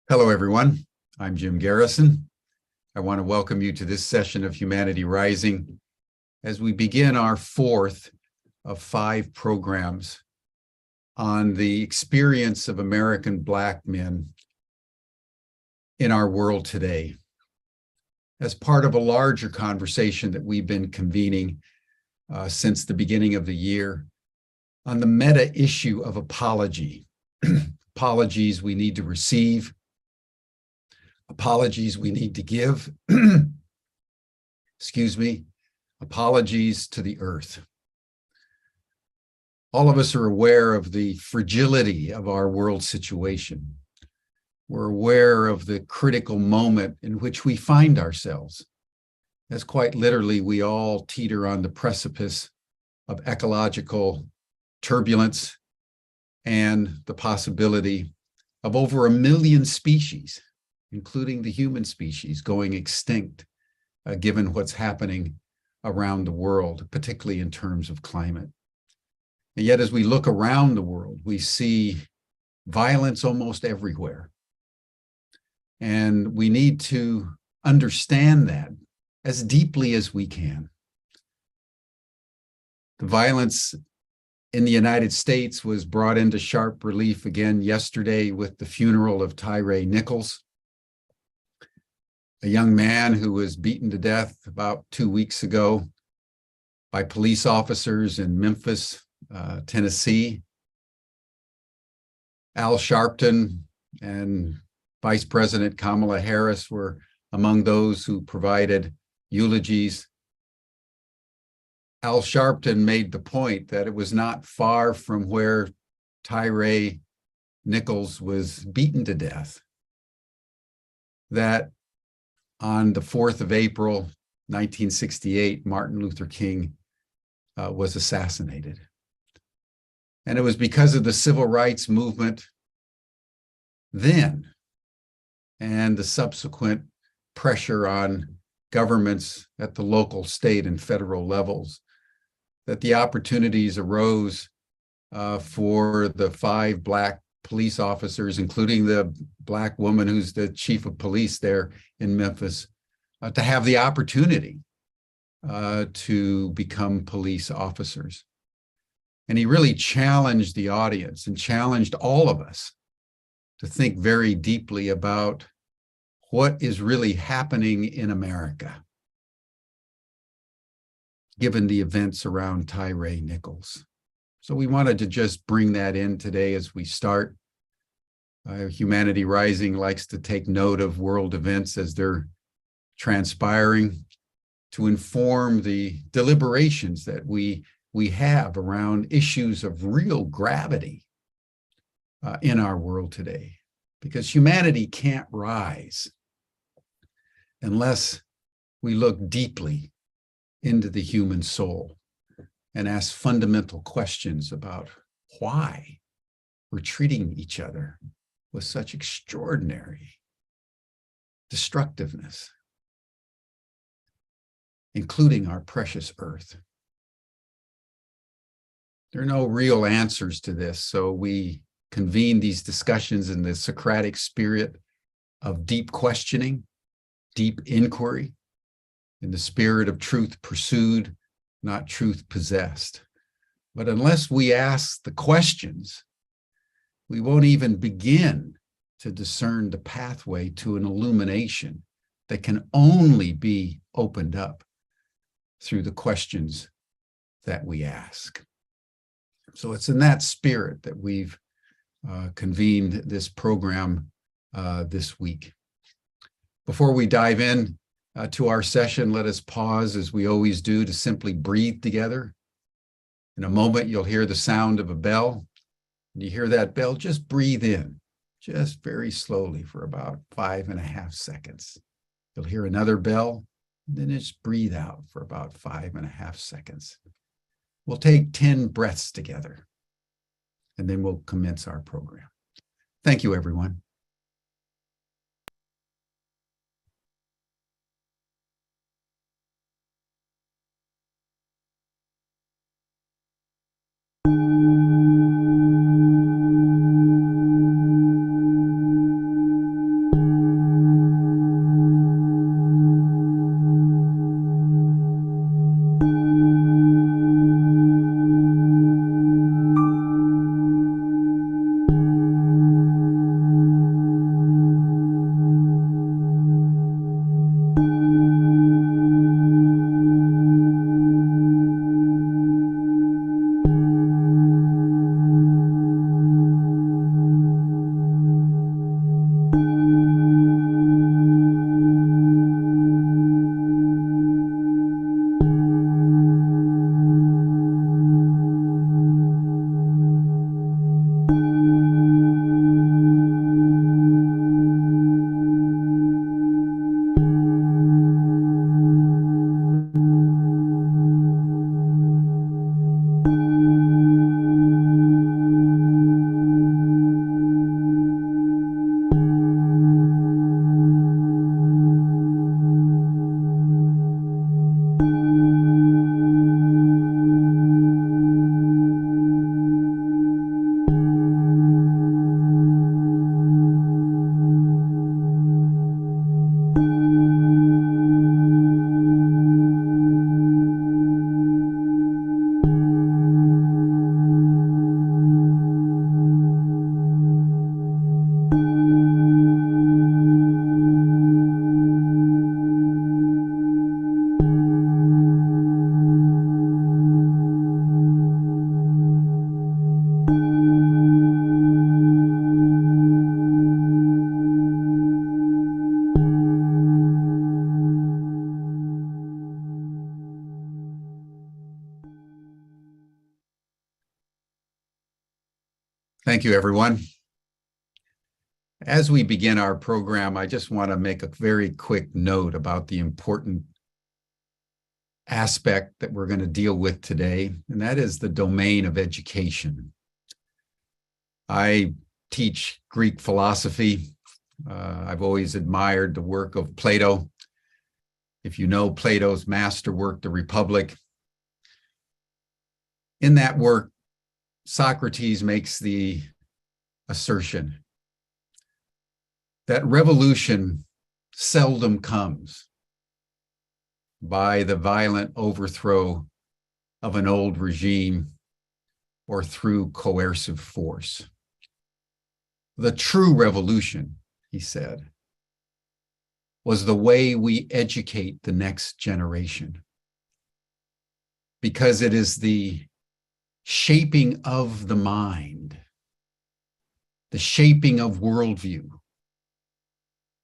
Hello, everyone. I'm Jim Garrison. I want to welcome you to this session of Humanity Rising as we begin our fourth of 5 programs on the experience of American Black men in our world today, as part of a larger conversation that we've been convening since the beginning of the year on the meta issue of apology. Apologies we need to receive, apologies we need to give, apologies to the earth. All of us are aware of the fragility of our world situation. We're aware of the critical moment in which we find ourselves, as quite literally we all teeter on the precipice of ecological turbulence and the possibility of over 1 million species, including the human species, going extinct, given what's happening around the world, particularly in terms of climate. And yet, as we look around the world, we see violence almost everywhere. And we need to understand that as deeply as we can. The violence in the United States was brought into sharp relief again yesterday with the funeral of Tyre Nichols, a young man who was beaten to death about 2 weeks ago by police officers in Memphis, Tennessee. Al Sharpton and Vice President Kamala Harris were among those who provided eulogies. Al Sharpton made the point that it was not far from where Tyre Nichols was beaten to death, that on the 4th of April, 1968, Martin Luther King was assassinated. And it was because of the civil rights movement then and the subsequent pressure on governments at the local, state, and federal levels that the opportunities arose for the 5 Black police officers, including the Black woman who's the chief of police there in Memphis, to have the opportunity to become police officers. And he really challenged the audience and challenged all of us to think very deeply about what is really happening in America, given the events around Tyre Nichols. So we wanted to just bring that in today as we start. Humanity Rising likes to take note of world events as they're transpiring to inform the deliberations that we have around issues of real gravity in our world today. Because humanity can't rise unless we look deeply into the human soul and ask fundamental questions about why we're treating each other with such extraordinary destructiveness, including our precious earth. There are no real answers to this, so we convene these discussions in the Socratic spirit of deep questioning, deep inquiry, in the spirit of truth pursued, not truth possessed. But unless we ask the questions, we won't even begin to discern the pathway to an illumination that can only be opened up through the questions that we ask. So it's in that spirit that we've convened this program this week. Before we dive in to our session, let us pause, as we always do, to simply breathe together. In a moment, you'll hear the sound of a bell. When you hear that bell, just breathe in, just very slowly for about 5.5 seconds. You'll hear another bell, and then just breathe out for about 5.5 seconds. We'll take 10 breaths together, and then we'll commence our program. Thank you, everyone. Thank you, everyone. As we begin our program, I just want to make a very quick note about the important aspect that we're going to deal with today, and that is the domain of education. I teach Greek philosophy. I've always admired the work of Plato. If you know Plato's masterwork, The Republic, in that work, Socrates makes the assertion that revolution seldom comes by the violent overthrow of an old regime or through coercive force. The true revolution, he said, was the way we educate the next generation, because it is the shaping of the mind, the shaping of worldview,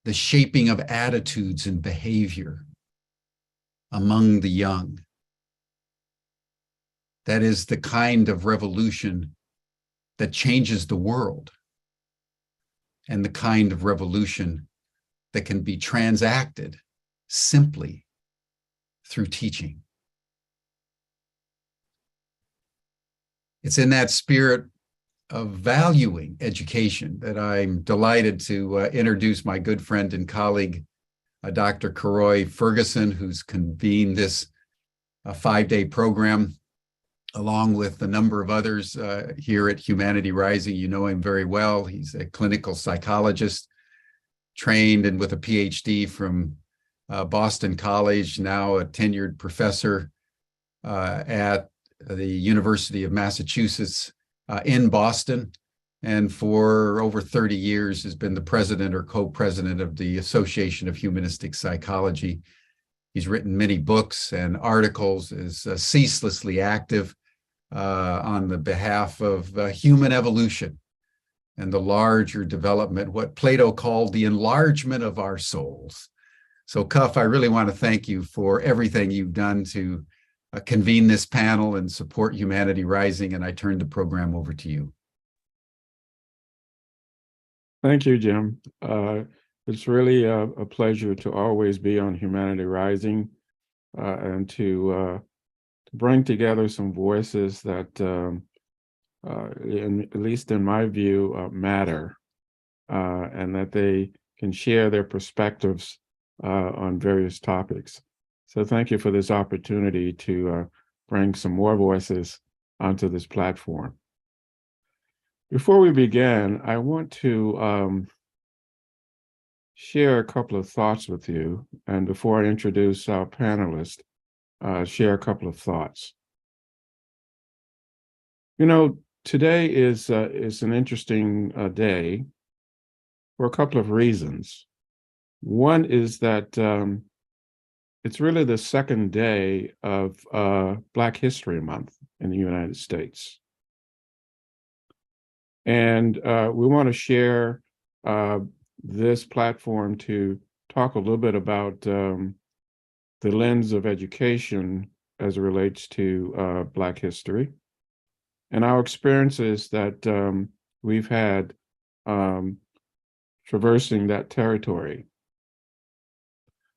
the shaping of attitudes and behavior among the young. That is the kind of revolution that changes the world, and the kind of revolution that can be transacted simply through teaching. It's in that spirit of valuing education that I'm delighted to introduce my good friend and colleague, Dr. Karoy Ferguson, who's convened this 5-day program along with a number of others here at Humanity Rising. You know him very well. He's a clinical psychologist, trained and with a PhD from Bowdoin College, now a tenured professor at the University of Massachusetts in Boston, and for over 30 years has been the president or co-president of the Association of Humanistic Psychology. He's written many books and articles, is ceaselessly active on the behalf of human evolution and the larger development, what Plato called the enlargement of our souls. So, Cuff, I really want to thank you for everything you've done to convene this panel and support Humanity Rising, and I turn the program over to you. Thank you, Jim. It's really a pleasure to always be on Humanity Rising and to bring together some voices that, at least in my view, matter, and that they can share their perspectives on various topics. So thank you for this opportunity to bring some more voices onto this platform. Before we begin, I want to share a couple of thoughts with you. And before I introduce our panelists, share a couple of thoughts. You know, today is an interesting day for a couple of reasons. One is that it's really the second day of Black History Month in the United States. And we want to share this platform to talk a little bit about the lens of education as it relates to Black history and our experiences that we've had traversing that territory.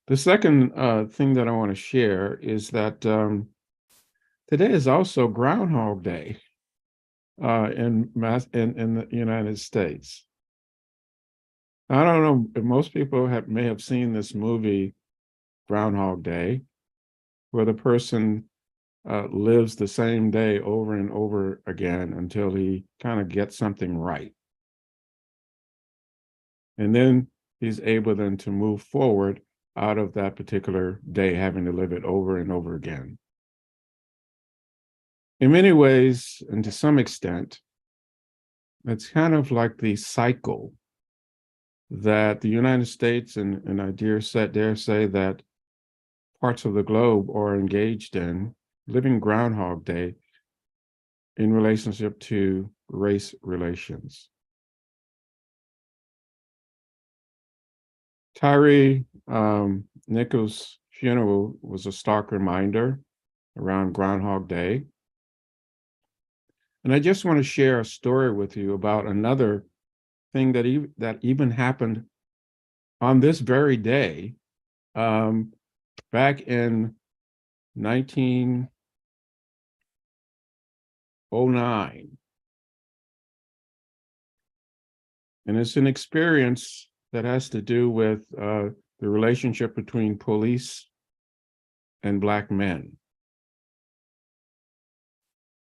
The second thing that I want to share is that today is also Groundhog Day in the United States. I don't know if most people may have seen this movie, Groundhog Day, where the person lives the same day over and over again until he kind of gets something right. And then he's able then to move forward out of that particular day, having to live it over and over again. In many ways, and to some extent, it's kind of like the cycle that the United States and I dare say that parts of the globe are engaged in, living Groundhog Day in relationship to race relations. Tyree Nichols' funeral was a stark reminder around Groundhog Day. And I just want to share a story with you about another thing that even happened on this very day, back in 1909. And it's an experience that has to do with the relationship between police and Black men.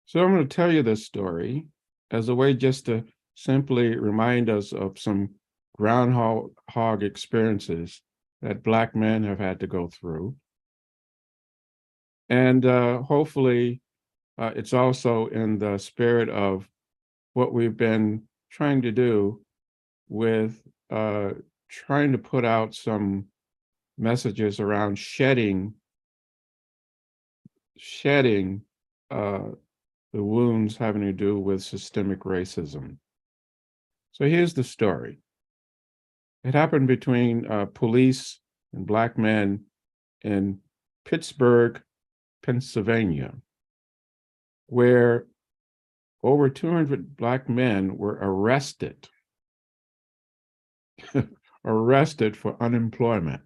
So I'm going to tell you this story as a way just to simply remind us of some groundhog experiences that Black men have had to go through. And hopefully it's also in the spirit of what we've been trying to do with trying to put out some messages around shedding the wounds having to do with systemic racism. So here's the story. It happened between police and Black men in Pittsburgh, Pennsylvania, where over 200 Black men were arrested for unemployment.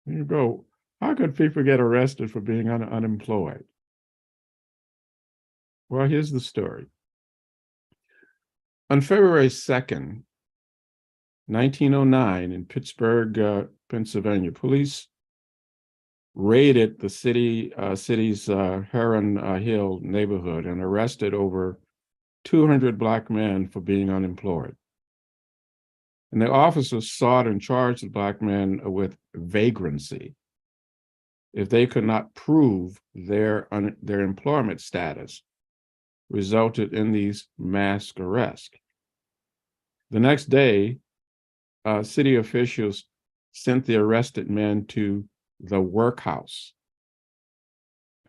You go, how could people get arrested for being unemployed? Well, here's the story. On February 2nd, 1909, in Pittsburgh, Pennsylvania, police raided the city's Heron Hill neighborhood and arrested over 200 Black men for being unemployed. And the officers sought and charged the Black men with vagrancy if they could not prove their employment status, resulted in these mass arrests. The next day, city officials sent the arrested men to the workhouse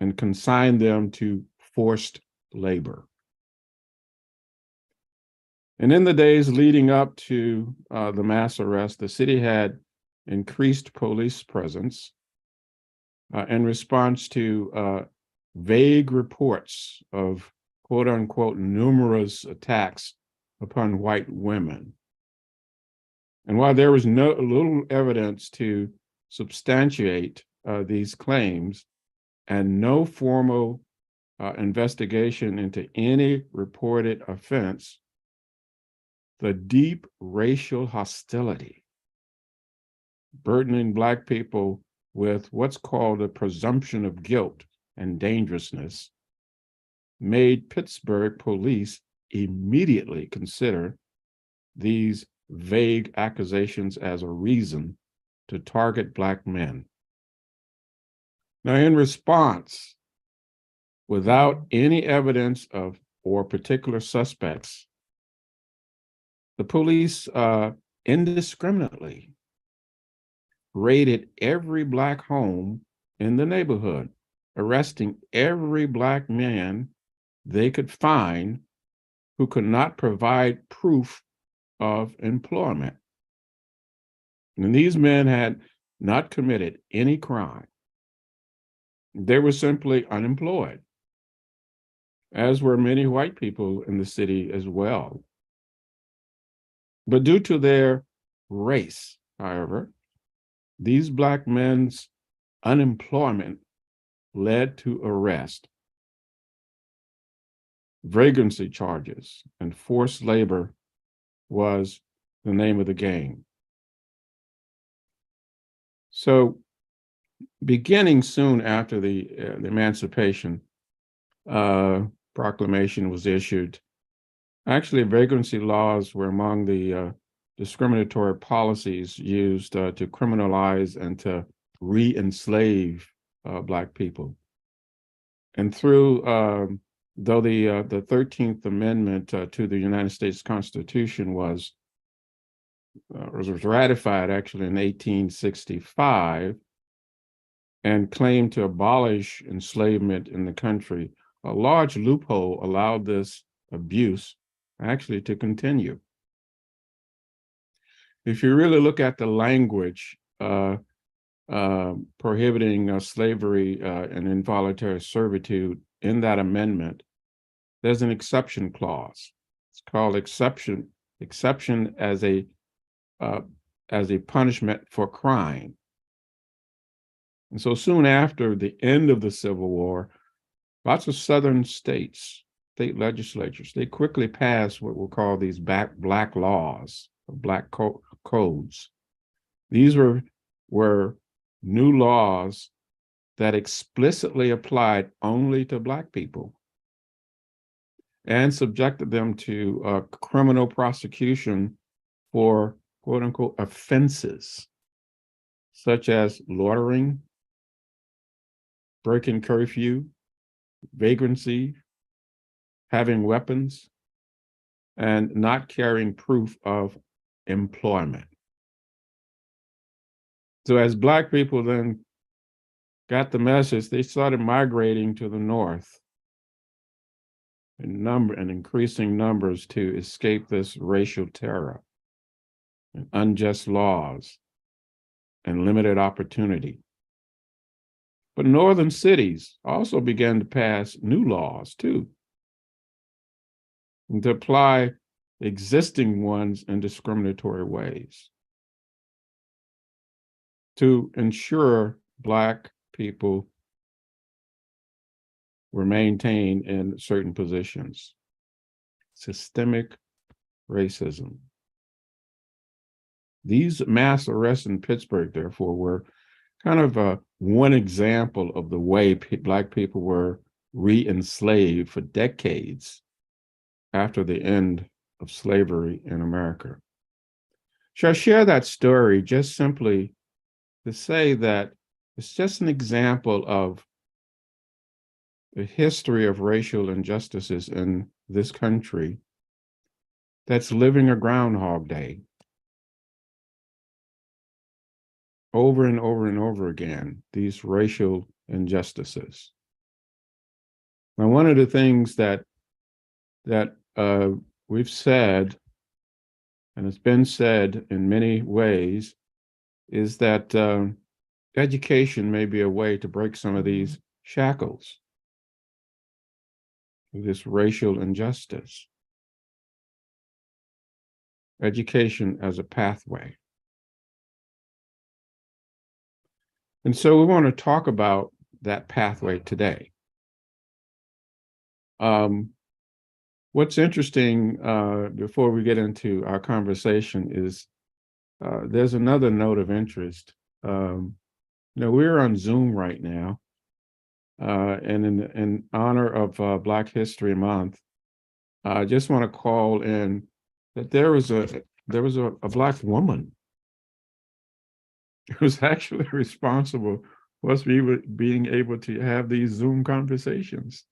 and consigned them to forced labor. And in the days leading up to the mass arrest, the city had increased police presence in response to vague reports of quote unquote numerous attacks upon white women. And while there was little evidence to substantiate these claims and no formal investigation into any reported offense, the deep racial hostility burdening Black people with what's called a presumption of guilt and dangerousness made Pittsburgh police immediately consider these vague accusations as a reason to target Black men. Now, in response, without any evidence of or particular suspects, the police indiscriminately raided every Black home in the neighborhood, arresting every Black man they could find who could not provide proof of employment. And these men had not committed any crime. They were simply unemployed, as were many white people in the city as well. But due to their race, however, these Black men's unemployment led to arrest, vagrancy charges, and forced labor was the name of the game. So, beginning soon after the Emancipation Proclamation was issued, actually, vagrancy laws were among the discriminatory policies used to criminalize and to re-enslave Black people. And through, though the 13th Amendment to the United States Constitution was ratified actually in 1865 and claimed to abolish enslavement in the country, a large loophole allowed this abuse actually to continue. If you really look at the language prohibiting slavery and involuntary servitude in that amendment, there's an exception clause. It's called exception as a punishment for crime. And so soon after the end of the Civil War, lots of Southern states, state legislatures, they quickly passed what we'll call these black laws, black codes. These were new laws that explicitly applied only to Black people and subjected them to criminal prosecution for quote unquote offenses such as loitering, breaking curfew, vagrancy, having weapons, and not carrying proof of employment. So as Black people then got the message, they started migrating to the North in increasing numbers to escape this racial terror and unjust laws and limited opportunity. But northern cities also began to pass new laws too, and to apply existing ones in discriminatory ways to ensure Black people were maintained in certain positions. Systemic racism. These mass arrests in Pittsburgh, therefore, were kind of one example of the way Black people were re-enslaved for decades after the end of slavery in America. So I share that story just simply to say that it's just an example of the history of racial injustices in this country that's living a Groundhog Day over and over and over again, these racial injustices. Now, one of the things that we've said, and it's been said in many ways, is that education may be a way to break some of these shackles, this racial injustice. Education as a pathway. And so we want to talk about that pathway today. What's interesting before we get into our conversation is there's another note of interest. We're on Zoom right now, and in honor of Black History Month, I just want to call in that there was a Black woman who was actually responsible for us being able to have these Zoom conversations.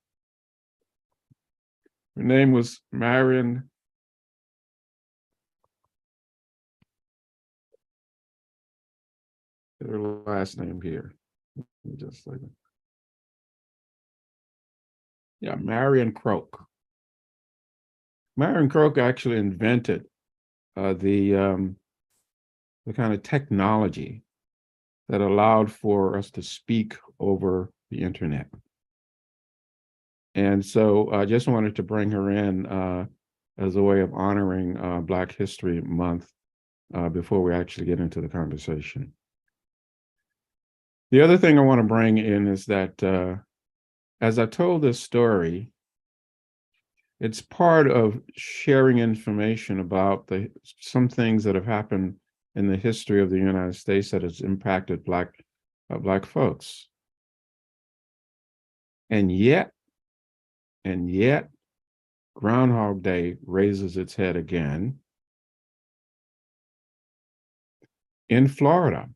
Her name was Marion. Her last name here. Just like Marion Croak. Marion Croak actually invented the kind of technology that allowed for us to speak over the internet. And so I just wanted to bring her in as a way of honoring Black History Month before we actually get into the conversation. The other thing I want to bring in is that as I told this story, it's part of sharing information about some things that have happened in the history of the United States that has impacted Black folks. And yet, Groundhog Day raises its head again in Florida,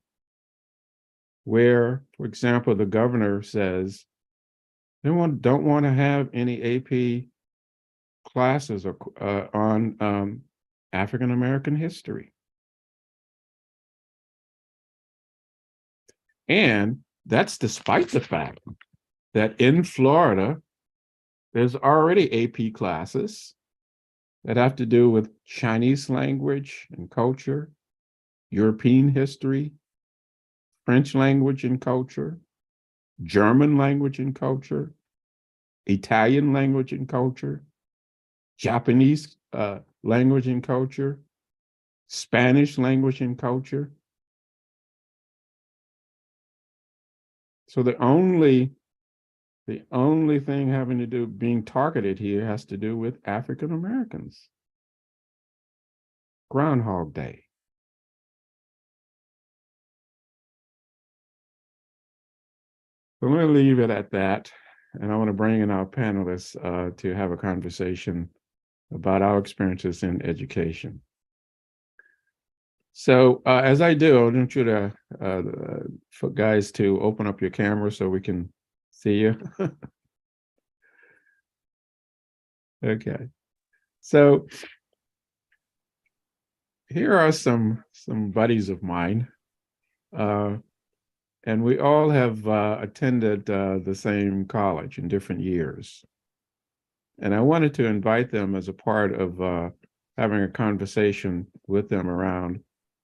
where, for example, the governor says they don't want to have any AP classes on African American history. And that's despite the fact that in Florida, there's already AP classes that have to do with Chinese language and culture, European history, French language and culture, German language and culture, Italian language and culture, Japanese language and culture, Spanish language and culture. So the only thing having to do being targeted here has to do with African Americans. Groundhog Day. So I'm going to leave it at that. And I want to bring in our panelists to have a conversation about our experiences in education. So as I do, I want you to, for guys to open up your camera so we can see you. Okay. So here are some buddies of mine. And we all have attended the same college in different years. And I wanted to invite them as a part of having a conversation with them around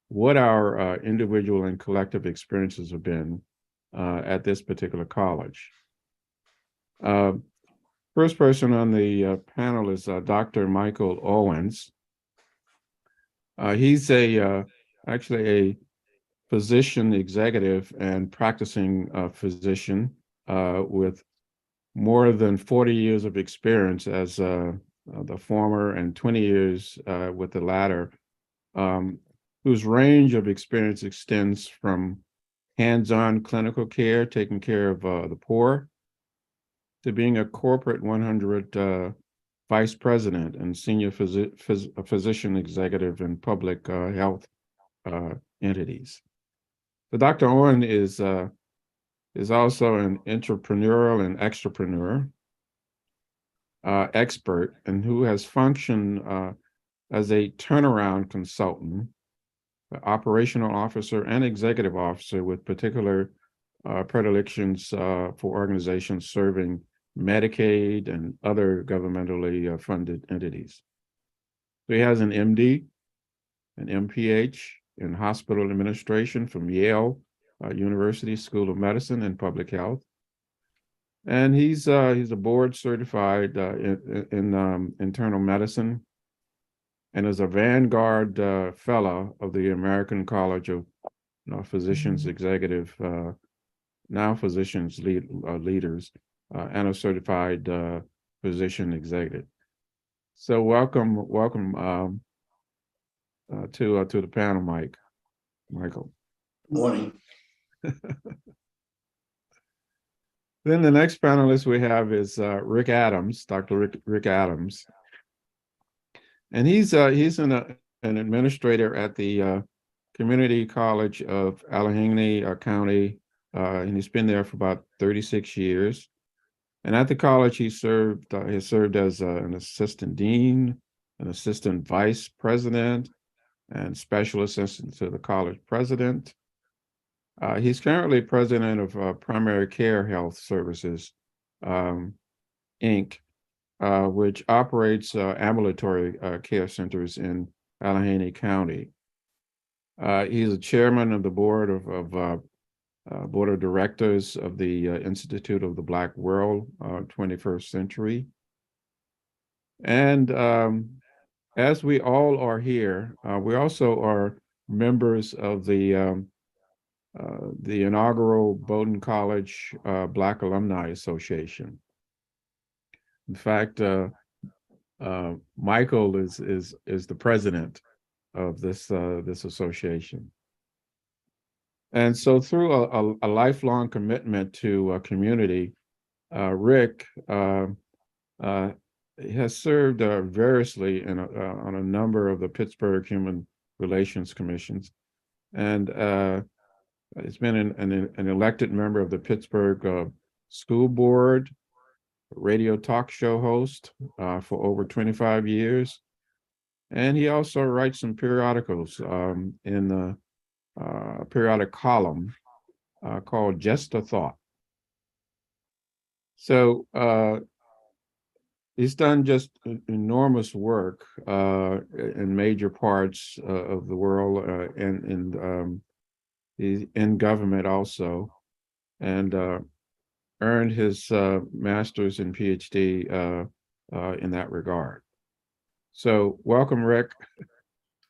what our individual and collective experiences have been at this particular college. First person on the panel is Dr. Michael Owens. He's actually a physician executive and practicing physician with more than 40 years of experience as the former and 20 years with the latter, whose range of experience extends from hands-on clinical care, taking care of the poor, to being a corporate 100 vice president and senior physician executive in public health entities. So Dr. Owen is also an entrepreneurial and extrapreneur expert, and who has functioned as a turnaround consultant, operational officer, and executive officer with particular predilections for organizations serving Medicaid and other governmentally funded entities. So he has an MD, an MPH in hospital administration from Yale University School of Medicine and Public Health. And he's a board certified in internal medicine, and is a Vanguard fellow of the American College of Physicians Executive, now Physicians Leaders, and a certified physician executive. So welcome to the panel, Michael. Morning. Then the next panelist we have is Rick Adams, Dr. Rick Adams. And he's an administrator at the Community College of Allegheny County, and he's been there for about 36 years. And at the college, he has served as an assistant dean, an assistant vice president, and special assistant to the college president. He's currently president of Primary Care Health Services, Inc., which operates ambulatory care centers in Allegheny County. He's a chairman of the board of directors of the Institute of the Black World, 21st Century. And as we all are here, we also are members of the inaugural Bowdoin College Black Alumni Association. In fact, Michael is the president of this association. And so through a lifelong commitment to community, Rick has served variously on a number of the Pittsburgh Human Relations Commissions, and he's been an elected member of the Pittsburgh School Board, radio talk show host for over 25 years. And he also writes some periodicals in the periodic column called Just a Thought. So he's done just enormous work in major parts of the world, and he's in government also. And earned his master's and PhD in that regard. So welcome, Rick.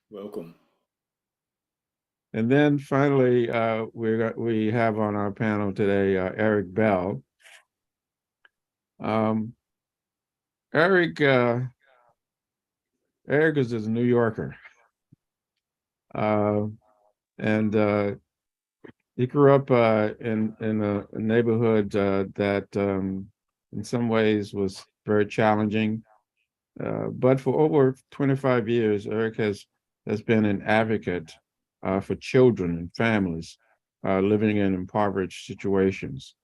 Welcome. And then finally, we have on our panel today Eric Bell. Eric is a New Yorker, and he grew up in a neighborhood that, in some ways, was very challenging. But for over 25 years, Eric has been an advocate for children and families living in impoverished situations.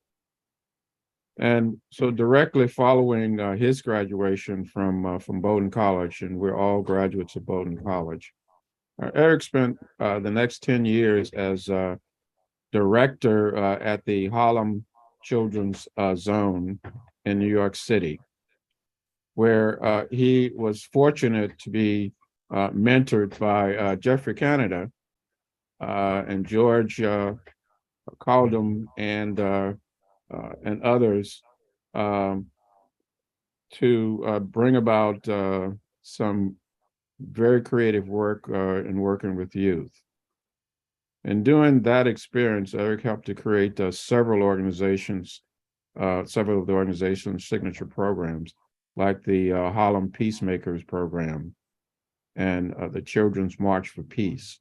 And so directly following his graduation from Bowdoin College, and we're all graduates of Bowdoin College, Eric spent the next 10 years as director at the Harlem Children's Zone in New York City, where he was fortunate to be mentored by Jeffrey Canada and George Caldum and others to bring about some very creative work in working with youth. And during that experience, Eric helped to create several organizations, several of the organization's signature programs, like the Harlem Peacemakers program and the Children's March for Peace.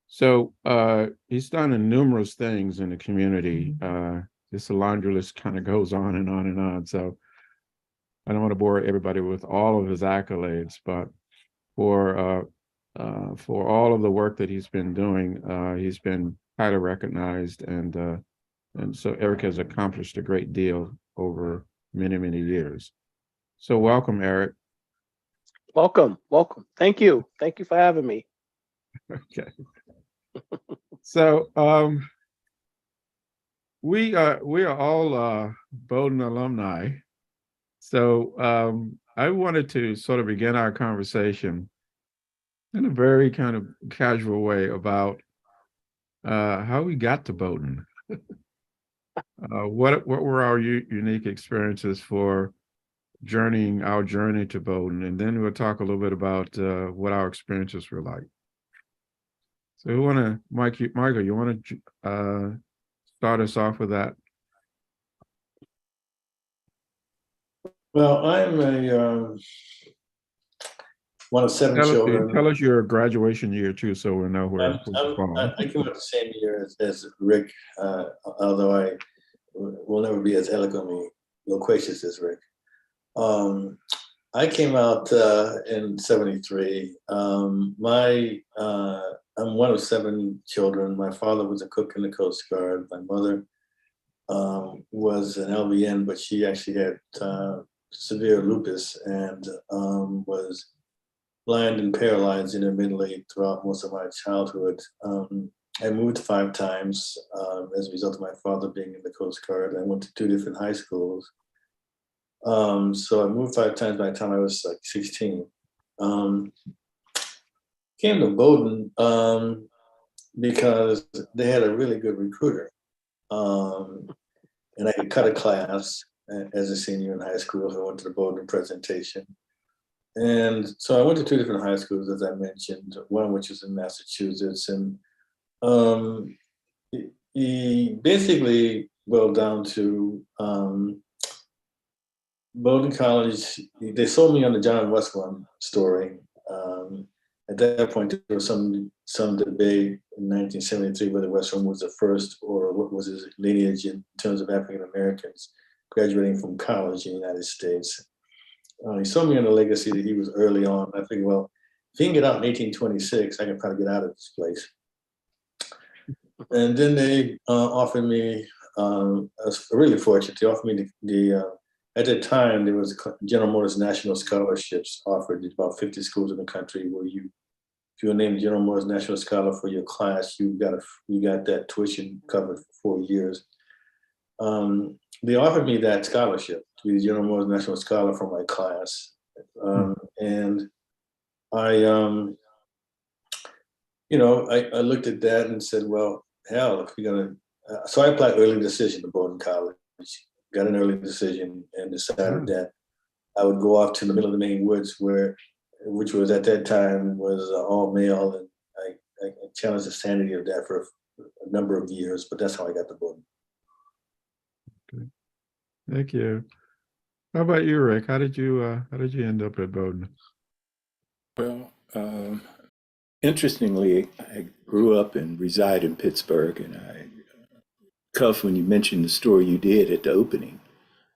So he's done numerous things in the community. This laundry list kind of goes on and on and on. So I don't want to bore everybody with all of his accolades, but for all of the work that he's been doing, he's been highly recognized, and so Eric has accomplished a great deal over many, many years. So welcome, Eric. Welcome. Thank you for having me. Okay. So we are all Bowdoin alumni. So I wanted to sort of begin our conversation in a very kind of casual way about how we got to Bowdoin. What were our unique experiences for our journey to Bowdoin, and then we'll talk a little bit about what our experiences were like. So who want to, Michael, you want to start us off with that? Well, I'm one of seven children. Tell us your graduation year too, so we know where I came up the same year as Rick, although I will never be as eloquently loquacious as Rick. I came out in '73. I'm one of seven children. My father was a cook in the Coast Guard. My mother was an LVN, but she actually had severe lupus and was blind and paralyzed intermittently throughout most of my childhood. I moved 5 times as a result of my father being in the Coast Guard. I went to 2 different high schools. So I moved 5 times by the time I was like 16. Came to Bowdoin because they had a really good recruiter. And I could cut a class as a senior in high school. So I went to the Bowdoin presentation. And so I went to 2 different high schools, as I mentioned, one which was in Massachusetts. And he basically boiled down to Bowdoin College. They sold me on the John Westbourne story. At that point, there was some debate in 1973 whether Westbourne was the first or what was his lineage in terms of African Americans graduating from college in the United States. He sold me on the legacy that he was early on. I figured, well, if he can get out in 1826, I can probably get out of this place. And then they offered me, I was really fortunate, they offered me at that time, there was General Motors National Scholarships offered at about 50 schools in the country where if you were named General Motors National Scholar for your class, you got that tuition covered for 4 years. They offered me that scholarship to be the General Motors National Scholar for my class. And I looked at that and said, well, hell, if you're gonna So I applied early decision to Bowdoin College, got an early decision, and decided that I would go off to the middle of the Maine woods, which was at that time was all male, and I challenged the sanity of that for a number of years. But that's how I got to Bowdoin. Okay. Thank you. How about you, Rick? How did you end up at Bowdoin? Well, interestingly, I grew up and reside in Pittsburgh, and Cuff, when you mentioned the story you did at the opening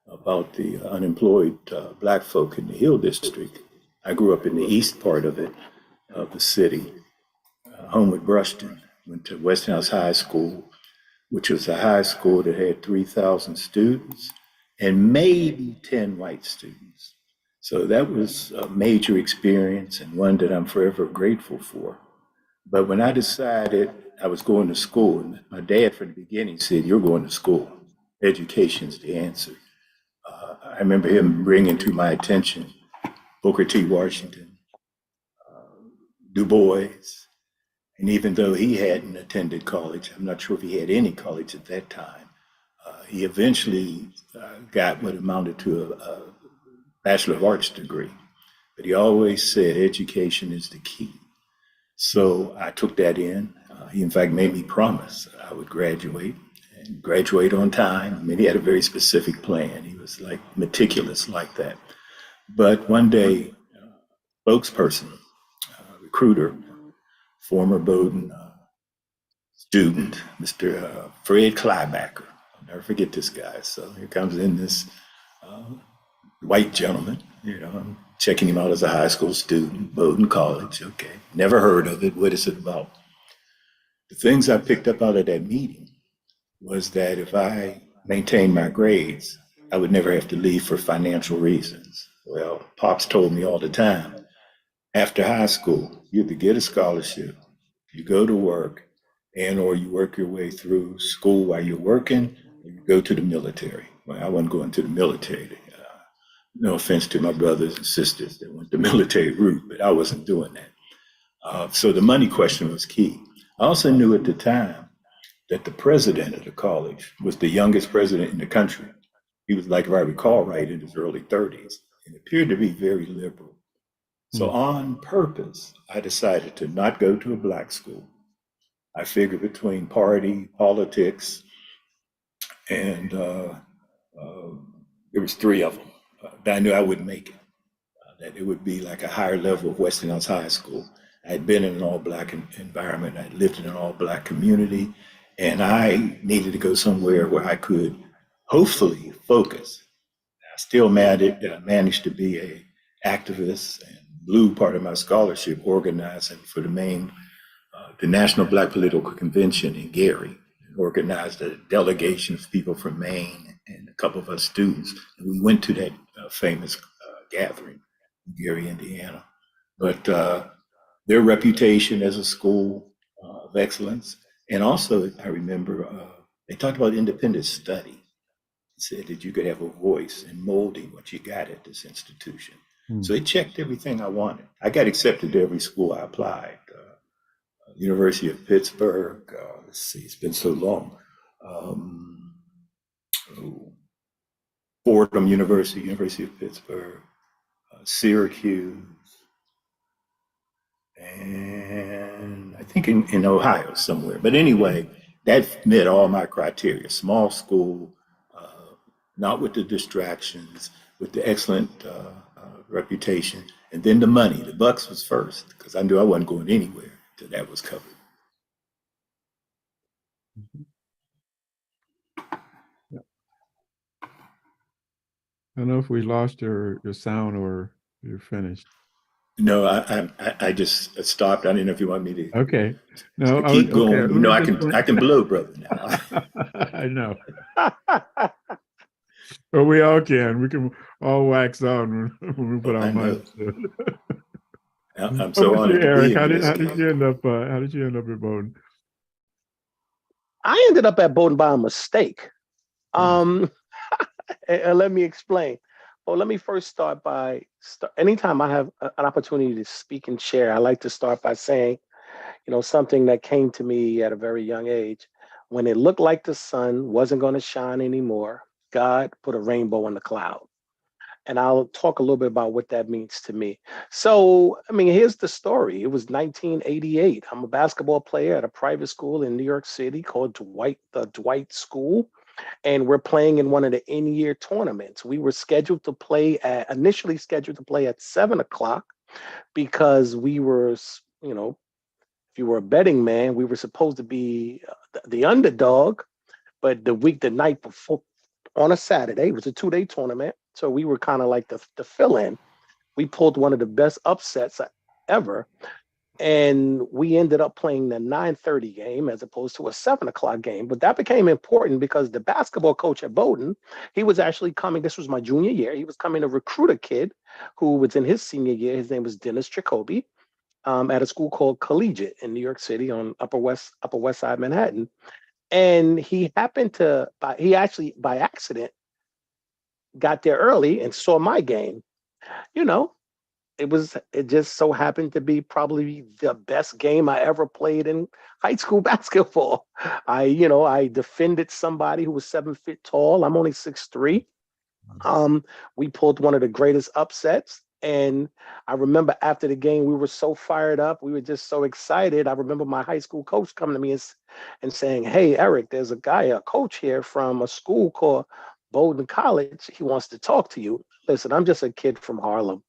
about the unemployed Black folk in the Hill District. I grew up in the east part of the city, home with Brushton. Went to Westinghouse High School, which was a high school that had 3,000 students and maybe 10 white students. So that was a major experience and one that I'm forever grateful for. But when I decided I was going to school, and my dad from the beginning said, "You're going to school. Education's the answer." I remember him bringing to my attention Booker T. Washington, Du Bois, and even though he hadn't attended college, I'm not sure if he had any college at that time, he eventually got what amounted to a Bachelor of Arts degree. But he always said education is the key. So I took that in. He in fact made me promise I would graduate and graduate on time. I mean, he had a very specific plan. He was like meticulous like that. But one day, spokesperson, recruiter, former Bowdoin student, Mr. Fred Clybacker. I'll never forget this guy. So here comes in this white gentleman, I'm checking him out as a high school student, Bowdoin College. Okay, never heard of it. What is it about? The things I picked up out of that meeting was that if I maintained my grades, I would never have to leave for financial reasons. Well, Pops told me all the time, after high school, you either get a scholarship, you go to work, or you work your way through school while you're working, or you go to the military. Well, I wasn't going to the military. No offense to my brothers and sisters that went the military route, but I wasn't doing that. So the money question was key. I also knew at the time that the president of the college was the youngest president in the country. He was, like, if I recall right, in his early 30s and appeared to be very liberal. So on purpose, I decided to not go to a Black school. I figured between party, politics, and there was 3 of them that I knew I wouldn't make it, that it would be like a higher level of Westinghouse High School. I'd been in an all-Black environment. I'd lived in an all-Black community, and I needed to go somewhere where I could hopefully focus. I still managed to be an activist and blew part of my scholarship organizing for the National Black Political Convention in Gary, and organized a delegation of people from Maine and a couple of us students. And we went to that famous gathering in Gary, Indiana. But their reputation as a school of excellence, and also I remember they talked about independent study. Said that you could have a voice in molding what you got at this institution. So it checked everything I wanted. I got accepted to every school I applied. University of Pittsburgh, let's see, it's been so long. Fordham University, University of Pittsburgh, Syracuse, and I think in Ohio somewhere. But anyway, that met all my criteria. Small school, not with the distractions, with the excellent reputation, and then the money. The bucks was first, because I knew I wasn't going anywhere till that was covered. Yeah. I don't know if we lost your sound or you're finished. No, I just stopped. I didn't know if you want me to. Okay. No, to keep going. Okay, You know, I can blow, brother. Now. I know. But we all can. We can all wax on when we put our minds to it. I'm so honored to Eric, be how here. did you end up? How did you end up at Bowdoin? I ended up at Bowdoin by a mistake. And let me explain. Well, let me first start by anytime I have an opportunity to speak and share, I like to start by saying, something that came to me at a very young age. When it looked like the sun wasn't going to shine anymore, God put a rainbow in the cloud. And I'll talk a little bit about what that means to me. So, I mean, here's the story. It was 1988. I'm a basketball player at a private school in New York City called the Dwight School. And we're playing in one of the in-year tournaments. We were initially scheduled to play at 7 o'clock because we were, if you were a betting man, we were supposed to be the underdog. But the night before, on a Saturday, it was a 2-day tournament. So we were kind of like the fill-in. We pulled one of the best upsets ever. And we ended up playing the 9:30 game as opposed to a 7 o'clock game. But that became important because the basketball coach at Bowdoin, he was actually coming. This was my junior year. He was coming to recruit a kid who was in his senior year. His name was Dennis Jacoby, at a school called Collegiate in New York City on Upper West Side Manhattan. And he actually by accident got there early and saw my game. You know, it just so happened to be probably the best game I ever played in high school basketball. I defended somebody who was 7 feet tall. I'm only 6'3". We pulled one of the greatest upsets. And I remember after the game, we were so fired up. We were just so excited. I remember my high school coach coming to me and saying, "Hey, Eric, there's a coach here from a school called Bowdoin College. He wants to talk to you." Listen, I'm just a kid from Harlem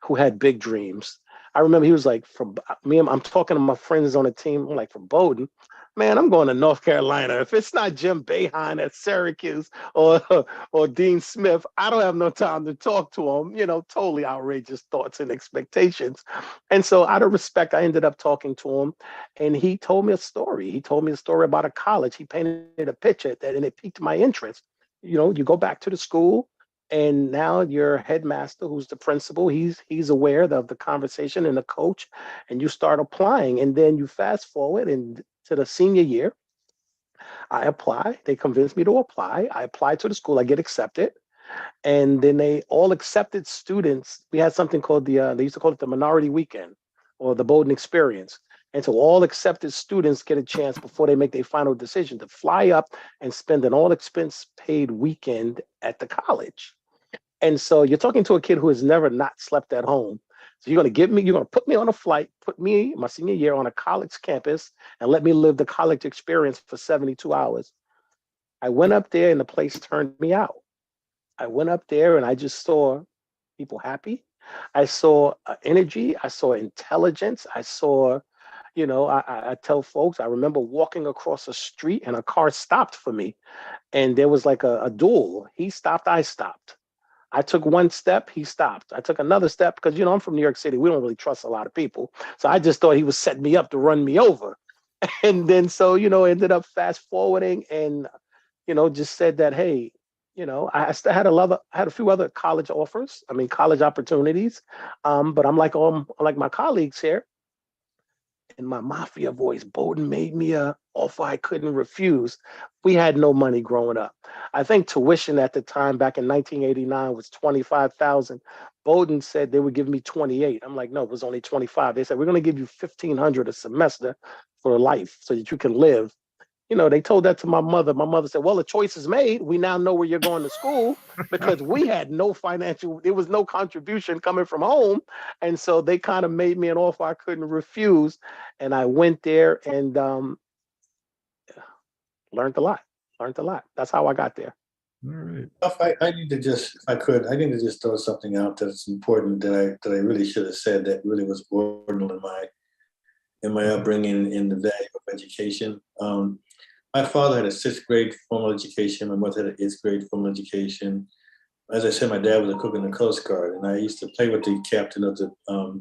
who had big dreams. I remember he was like, I'm talking to my friends on the team. I'm like, from Bowdoin, man, I'm going to North Carolina. If it's not Jim Boeheim at Syracuse or or Dean Smith, I don't have no time to talk to him. Totally outrageous thoughts and expectations. And so out of respect, I ended up talking to him, and he told me a story. He told me a story about a college. He painted a picture and it piqued my interest. You go back to the school, and now your headmaster, who's the principal, he's aware of the conversation and the coach, and you start applying. And then you fast forward and to the senior year, I apply. They convince me to apply. I apply to the school. I get accepted. And then they all accepted students. We had something called they used to call it the Minority Weekend or the Bowdoin Experience. And so all accepted students get a chance before they make their final decision to fly up and spend an all expense paid weekend at the college. And so you're talking to a kid who has never not slept at home. So you're going to put me on a flight, put me, my senior year, on a college campus and let me live the college experience for 72 hours. I went up there and the place turned me out. I went up there and I just saw people happy. I saw energy. I saw intelligence. I saw, I tell folks, I remember walking across a street and a car stopped for me. And there was like a duel. He stopped, I stopped. I took one step, he stopped. I took another step because, I'm from New York City. We don't really trust a lot of people. So I just thought he was setting me up to run me over. And then so, ended up fast forwarding and, just said that, hey, I still had a few other college offers. I mean, college opportunities. But I'm like my colleagues here. In my mafia voice, Bowdoin made me a offer I couldn't refuse. We had no money growing up. I think tuition at the time back in 1989 was $25,000. Bowdoin said they would give me 28. I'm like, no, it was only 25. They said, we're going to give you 1,500 a semester for life so that you can live. They told that to my mother. My mother said, well, the choice is made. We now know where you're going to school because we had there was no contribution coming from home. And so they kind of made me an offer I couldn't refuse. And I went there and learned a lot. That's how I got there. All right. I need to just, if I could, I need to just throw something out that's important that I really should have said that really was ordinal in my upbringing in the value of education. My father had a 6th grade formal education. My mother had an 8th grade formal education. As I said, my dad was a cook in the Coast Guard, and I used to play with the captain of the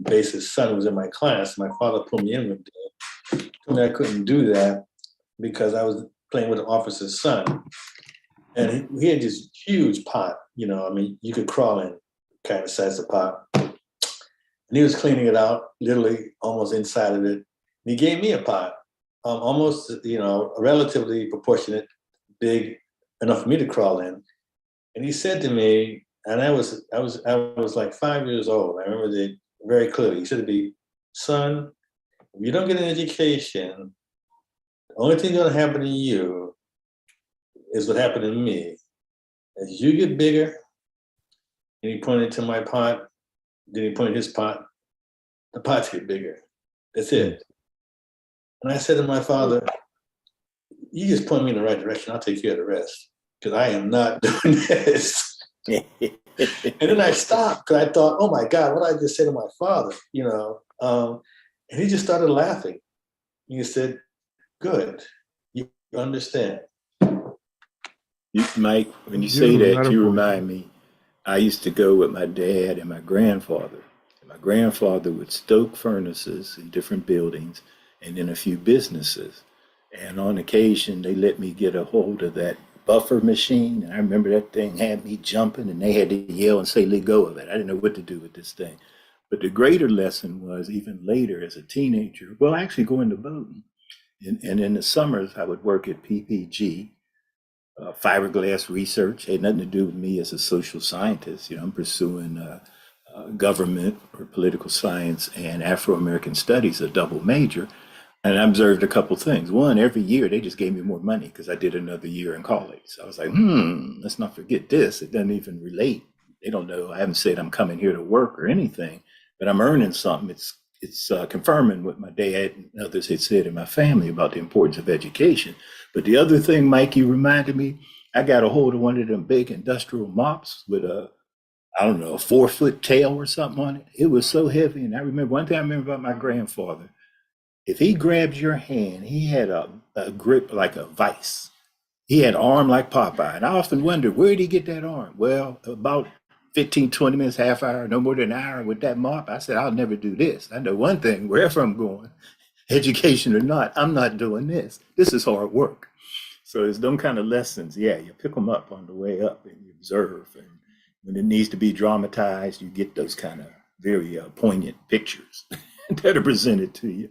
base's son who was in my class. My father put me in with him. Told me I couldn't do that because I was playing with the officer's son. And he had this huge pot, you could crawl in kind of size of pot. And he was cleaning it out, literally almost inside of it. And he gave me a pot. Almost, relatively proportionate, big enough for me to crawl in. And he said to me, and I was like 5 years old. I remember it very clearly. He said to me, son, if you don't get an education, The only thing gonna happen to you is what happened to me. As you get bigger, and he pointed to my pot, then he pointed his pot, the pots get bigger. That's it. And I said to my father, you just point me in the right direction, I'll take care of the rest, because I am not doing this. And then I stopped because I thought, oh my God, what did I just say to my father? And he just started laughing. He said, good, you understand. Mike, when you say that, you remind me, I used to go with my dad and my grandfather. My grandfather would stoke furnaces in different buildings and in a few businesses. And on occasion, they let me get a hold of that buffer machine. And I remember that thing had me jumping and they had to yell and say, let go of it. I didn't know what to do with this thing. But the greater lesson was even later as a teenager, well, actually going to Bowdoin. And in the summers, I would work at PPG, fiberglass research. Had nothing to do with me as a social scientist. I'm pursuing government or political science and Afro-American studies, a double major. And I observed a couple things. One, every year they just gave me more money because I did another year in college. So I was like, let's not forget this. It doesn't even relate. They don't know. I haven't said I'm coming here to work or anything, but I'm earning something. It's confirming what my dad and others had said in my family about the importance of education. But the other thing, Mike, you reminded me, I got a hold of one of them big industrial mops with a 4-foot tail or something on it. It was so heavy. And I remember one thing I remember about my grandfather. If he grabbed your hand, he had a grip like a vice. He had an arm like Popeye. And I often wondered, where did he get that arm? Well, about 15, 20 minutes, half hour, no more than an hour with that mop. I said, I'll never do this. I know one thing, wherever I'm going, education or not, I'm not doing this. This is hard work. So it's those kind of lessons. Yeah, you pick them up on the way up and you observe. And when it needs to be dramatized, you get those kind of very poignant pictures that are presented to you.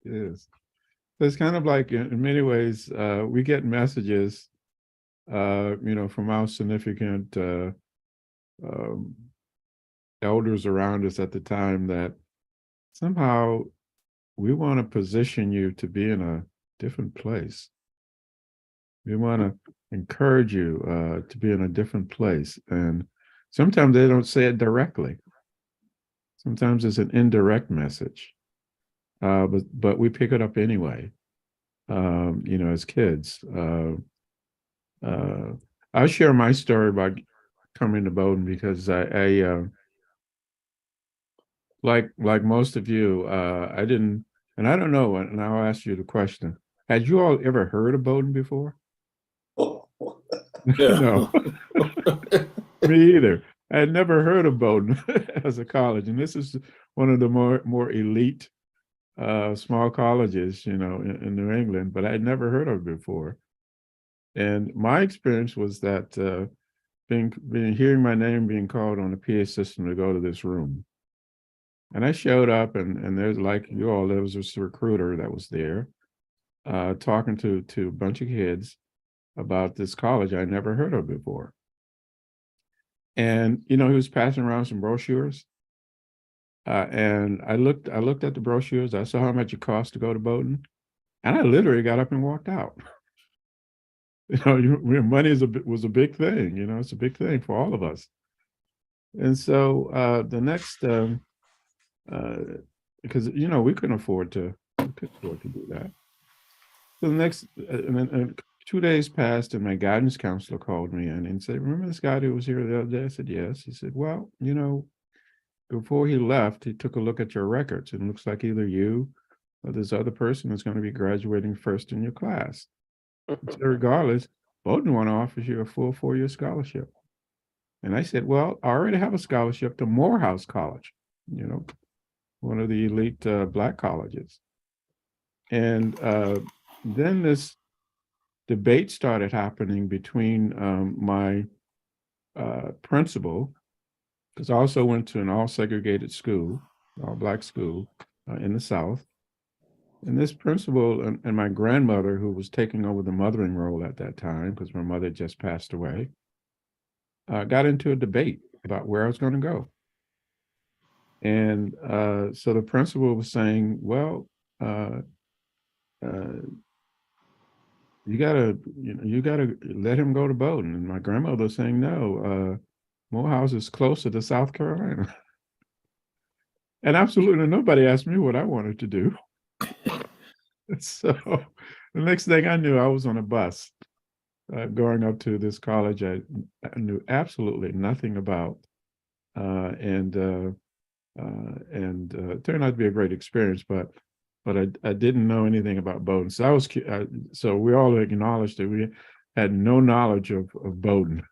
Yes. So it's kind of like, in many ways, we get messages, from our significant elders around us at the time that somehow we want to position you to be in a different place. We want to encourage you to be in a different place. And sometimes they don't say it directly. Sometimes it's an indirect message. But we pick it up anyway, as kids. I'll share my story about coming to Bowdoin because I like most of you, I didn't, and I don't know, and I'll ask you the question. Had you all ever heard of Bowdoin before? No, me either. I had never heard of Bowdoin as a college, and this is one of the more elite small colleges, in New England, but I'd never heard of it before. And my experience was that hearing my name being called on the PA system to go to this room. And I showed up and there's like you all, there was this recruiter that was there talking to a bunch of kids about this college I never heard of before. And, he was passing around some brochures. And I looked at the brochures. I saw how much it cost to go to Bowdoin, and I literally got up and walked out. Money was a big thing. It's a big thing for all of us. And so the next, because we couldn't afford to do that. So the next, and then 2 days passed, and my guidance counselor called me in and said, "Remember this guy who was here the other day?" I said, "Yes." He said, "Well, before he left, he took a look at your records, and it looks like either you or this other person is going to be graduating first in your class. So regardless, Bowdoin want to offer you a full 4-year scholarship." And I said, "Well, I already have a scholarship to Morehouse College, one of the elite Black colleges." And then this debate started happening between my principal, because I also went to an all-segregated school, all-Black school in the South. And this principal and my grandmother, who was taking over the mothering role at that time, because my mother just passed away, got into a debate about where I was going to go. And so the principal was saying, "Well, you gotta let him go to Bowdoin. And my grandmother was saying, no, Morehouse is closer to South Carolina. And absolutely nobody asked me what I wanted to do. So the next thing I knew, I was on a bus going up to this college I knew absolutely nothing about. And it turned out to be a great experience, but I didn't know anything about Bowdoin. So so we all acknowledged that we had no knowledge of Bowdoin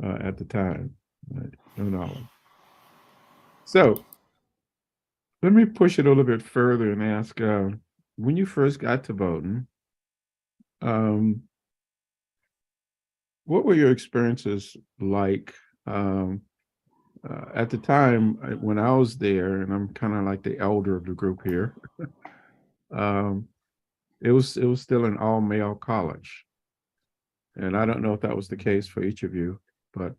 at the time, right? No knowledge. So let me push it a little bit further and ask, when you first got to Bowdoin, what were your experiences like? At the time when I was there, and I'm kind of like the elder of the group here, it was still an all-male college, and I don't know if that was the case for each of you, but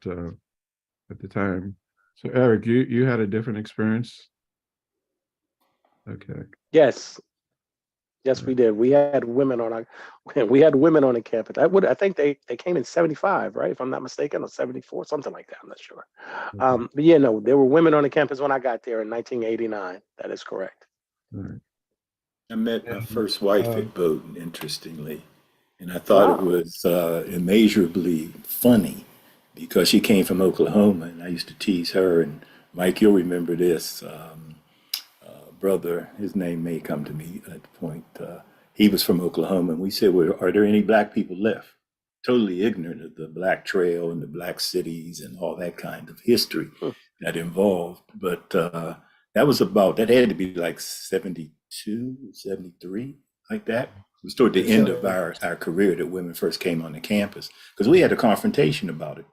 at the time. So Eric, you had a different experience. Okay. Yes. Yes, we did. We had women on the campus. I think they came in 75, right? If I'm not mistaken, or 74, something like that. I'm not sure. Okay. But yeah, no, there were women on the campus when I got there in 1989. That is correct. All right. I met my first wife at Bowdoin, interestingly, and I thought it Wow. was immeasurably funny because she came from Oklahoma, and I used to tease her. And Mike, you'll remember this. Brother, his name may come to me at the point. He was from Oklahoma, and we said, well, are there any black people left? Totally ignorant of the Black Trail and the Black cities and all that kind of history that involved. But that had to be like 72, 73, like that. It was toward the end of our career that women first came on the campus, because we had a confrontation about it.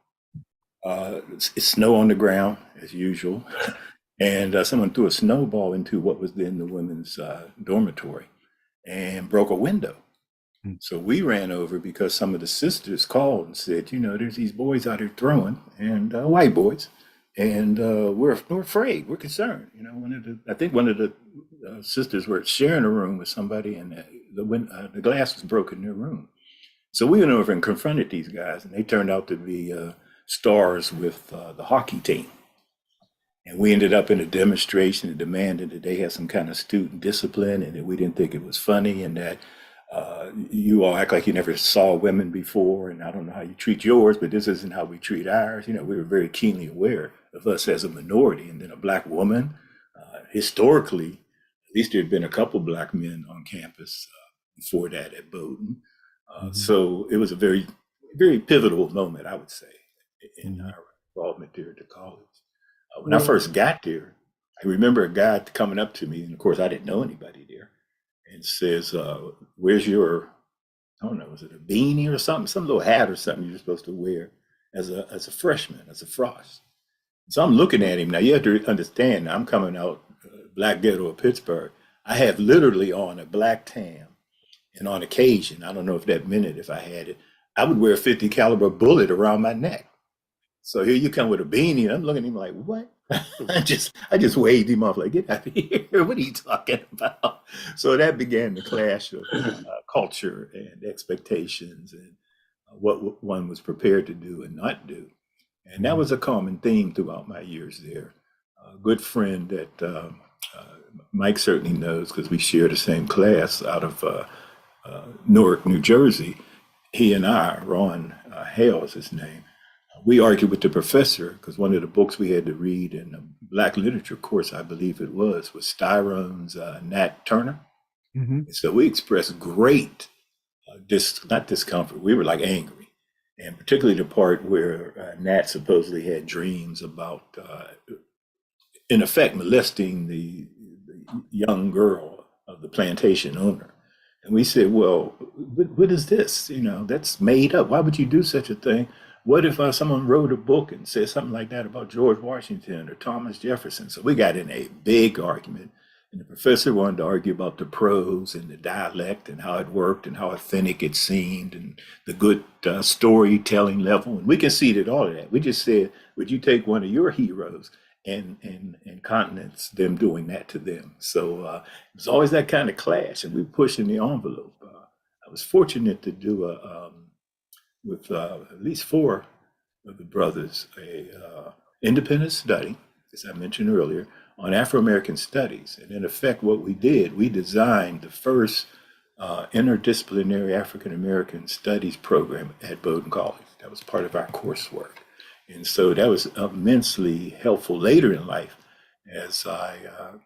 It's snow on the ground, as usual. And someone threw a snowball into what was then the women's dormitory and broke a window. So we ran over because some of the sisters called and said, there's these boys out here throwing, and white boys, and we're afraid, we're concerned. I think one of the sisters were sharing a room with somebody, and the glass was broken in their room. So we went over and confronted these guys, and they turned out to be stars with the hockey team. And we ended up in a demonstration and demanded that they have some kind of student discipline, and that we didn't think it was funny, and that you all act like you never saw women before, and I don't know how you treat yours, but this isn't how we treat ours. We were very keenly aware of us as a minority, and then a black woman. Historically, at least there had been a couple black men on campus before that at Bowdoin. So it was a very, very pivotal moment, I would say, in our involvement there at the college. When I first got there, I remember a guy coming up to me, and of course I didn't know anybody there, and says, where's your, I don't know, was it a beanie or something, some little hat or something you're supposed to wear as a freshman, as a frost. So I'm looking at him. Now you have to understand, I'm coming out black ghetto of Pittsburgh. I have literally on a black tam, and on occasion, I don't know if that meant it, if I had it, I would wear a 50 caliber bullet around my neck. So here you come with a beanie, and I'm looking at him like, what? I just waved him off like, get out of here. What are you talking about? So that began the clash of culture and expectations, and what one was prepared to do and not do. And that was a common theme throughout my years there. A good friend that Mike certainly knows, because we share the same class out of Newark, New Jersey. He and I, Ron Hale is his name, we argued with the professor because one of the books we had to read in a Black literature course, I believe it was Styrone's Nat Turner. And so we expressed great not discomfort. We were like angry, and particularly the part where Nat supposedly had dreams about, in effect, molesting the young girl of the plantation owner. And we said, well, what is this? That's made up. Why would you do such a thing? What if someone wrote a book and said something like that about George Washington or Thomas Jefferson? So we got in a big argument, and the professor wanted to argue about the prose and the dialect and how it worked and how authentic it seemed and the good storytelling level. And we conceded all of that. We just said, would you take one of your heroes and countenance them doing that to them? So it was always that kind of clash, and we pushed in the envelope. I was fortunate to do with at least 4 of the brothers, a independent study, as I mentioned earlier, on Afro-American studies. And in effect, what we did, we designed the first interdisciplinary African-American studies program at Bowdoin College. That was part of our coursework. And so that was immensely helpful later in life as I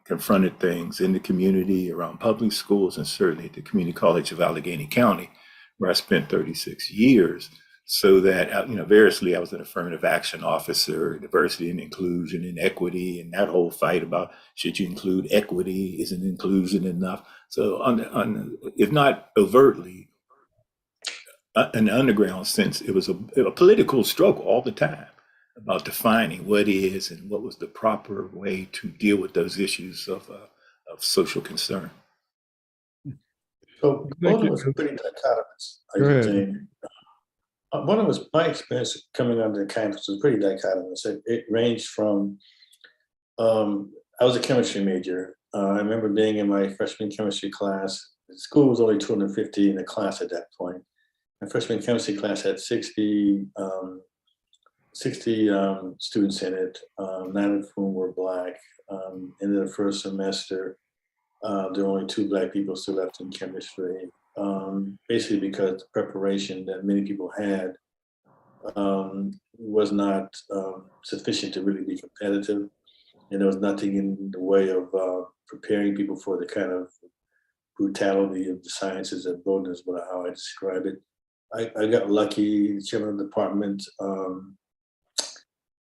confronted things in the community around public schools, and certainly at the Community College of Allegheny County, where I spent 36 years. So that, variously, I was an affirmative action officer, diversity and inclusion and equity, and that whole fight about should you include equity, isn't inclusion enough? So if not overtly, in the underground sense, it was a political struggle all the time about defining what is and what was the proper way to deal with those issues of social concern. So Bowdoin was pretty dichotomous, Go I ahead. think. One of my experience coming onto the campus was pretty dichotomous. It ranged from, I was a chemistry major. I remember being in my freshman chemistry class. The school was only 250 in the class at that point. My freshman chemistry class had 60 students in it, 9 of whom were Black. In the first semester, there were only 2 Black people still left in chemistry. Basically because the preparation that many people had was not sufficient to really be competitive. And there was nothing in the way of preparing people for the kind of brutality of the sciences at Bowdoin is how I describe it. I got lucky. The chairman of the department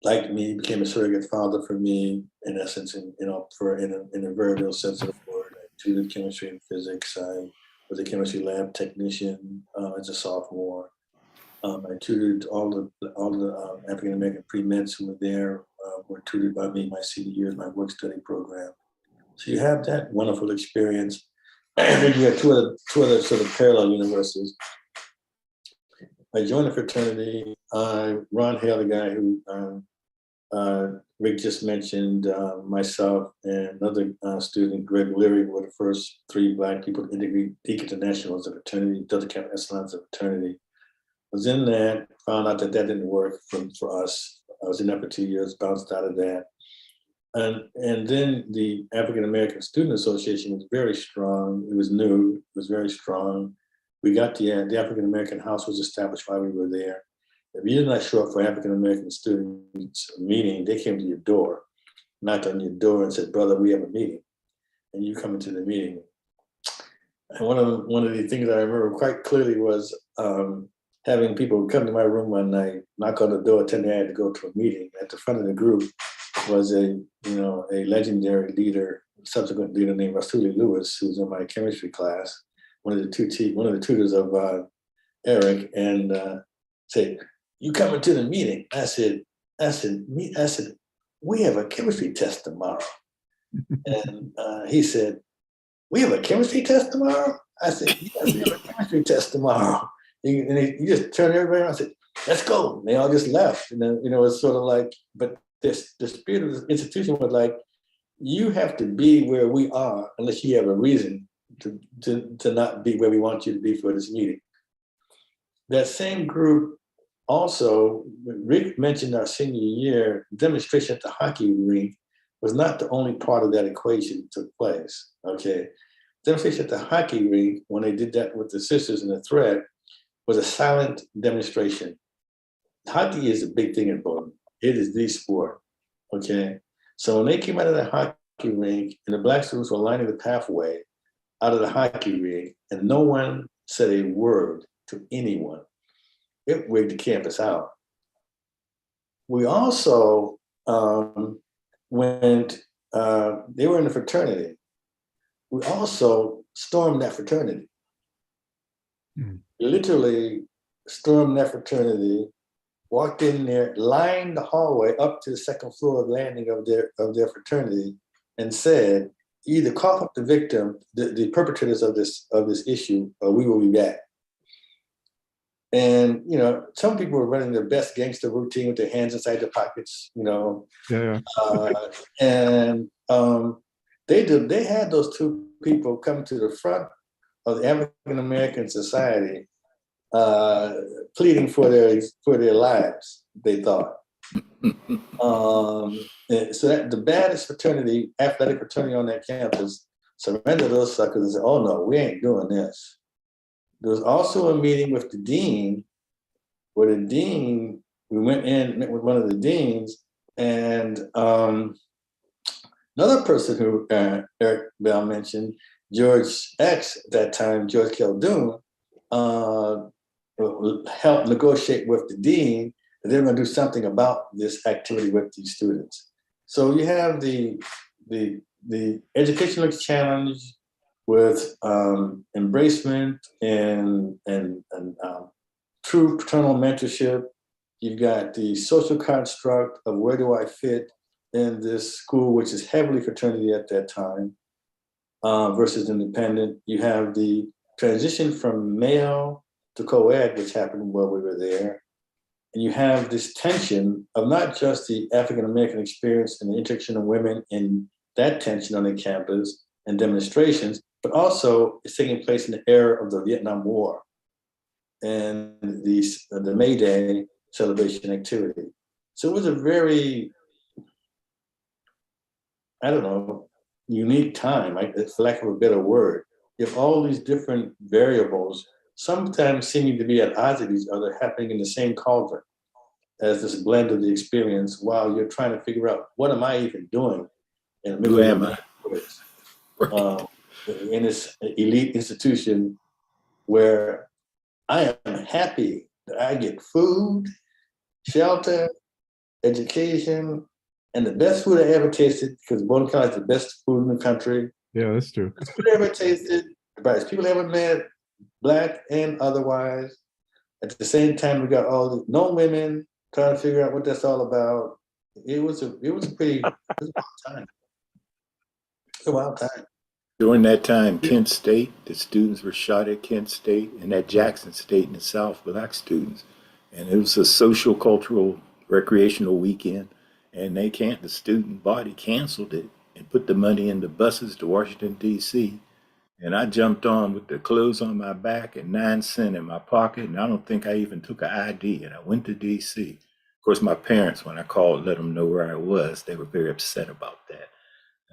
liked me, became a surrogate father for me, in essence, in a very real sense of the word. I tutored chemistry and physics. I was a chemistry lab technician as a sophomore. I tutored all the African American pre-meds who were there, were tutored by me my senior year in my work study program. So you have that wonderful experience. And then you have two other sort of parallel universes. I joined a fraternity. Ron Hale, the guy who Rick just mentioned, myself and another student, Greg Leary, were the first 3 Black people to integrate Peak International as a fraternity, Delta Kappa Epsilon as a fraternity. Was in that, found out that didn't work for us. I was in that for 2 years, bounced out of that. And then the African American Student Association was very strong. It was new, it was very strong. We got the African American House was established while we were there. If you did not show up for African American students meeting, they came to your door, knocked on your door and said, "Brother, we have a meeting." And you come into the meeting. And one of the things I remember quite clearly was having people come to my room one night, knock on the door, tell me I had to go to a meeting. At the front of the group was a legendary leader, subsequent leader named Rasuli Lewis, who was in my chemistry class, one of the tutors of Eric, and said, "You coming to the meeting?" I said, "We have a chemistry test tomorrow." And he said, "We have a chemistry test tomorrow?" I said, "Yes, we have a chemistry test tomorrow." And he just turned everybody around and said, "Let's go." And they all just left. And then, it's sort of like, but the spirit of the institution was like, you have to be where we are unless you have a reason to not be where we want you to be for this meeting. That same group also, Rick mentioned our senior year, demonstration at the hockey rink was not the only part of that equation that took place, okay? Demonstration at the hockey rink, when they did that with the Sisters in the Thread, was a silent demonstration. Hockey is a big thing in Bowdoin. It is the sport, okay? So when they came out of the hockey rink and the Black students were lining the pathway out of the hockey rink and no one said a word to anyone, it wigged the campus out. We also went, they were in a fraternity. We also stormed that fraternity. Literally stormed that fraternity, walked in there, lined the hallway up to the second floor of landing of their fraternity, and said, "Either cough up the victim, the perpetrators of this issue, or we will be back." And some people were running their best gangster routine with their hands inside their pockets, Yeah. and they had those 2 people come to the front of the African American society pleading for their lives, they thought. And so that the baddest fraternity, athletic fraternity on that campus, surrendered those suckers and said, "Oh no, we ain't doing this." There was also a meeting with the dean, where the dean, we went in, met with one of the deans, and another person who Eric Bell mentioned, George X at that time, George Khaldun, helped negotiate with the dean that they're going to do something about this activity with these students. So you have the educational challenge with embracement and true paternal mentorship. You've got the social construct of where do I fit in this school, which is heavily fraternity at that time, versus independent. You have the transition from male to co-ed, which happened while we were there. And you have this tension of not just the African-American experience and the intersection of women in that tension on the campus and demonstrations, but also it's taking place in the era of the Vietnam War and the May Day celebration activity. So it was a very, I don't know, unique time, for lack of a better word. You have all these different variables, sometimes seeming to be at odds with each other, happening in the same cauldron as this blend of the experience while you're trying to figure out, what am I even doing in the middle of the woods, in this elite institution where I am happy that I get food, shelter, education, and the best food I ever tasted, because Bowdoin College is the best food in the country. Yeah, that's true. Best food I ever tasted, the brightest people I ever met, Black and otherwise. At the same time, we got all the no women, trying to figure out what that's all about. It was a pretty wild time. It's a wild time. During that time, Kent State, the students were shot at Kent State, and at Jackson State in the South, Black students. And it was a social, cultural, recreational weekend. And the student body canceled it and put the money in the buses to Washington, D.C. And I jumped on with the clothes on my back and 9 cents in my pocket. And I don't think I even took an ID. And I went to D.C. Of course, my parents, when I called, let them know where I was, they were very upset about that.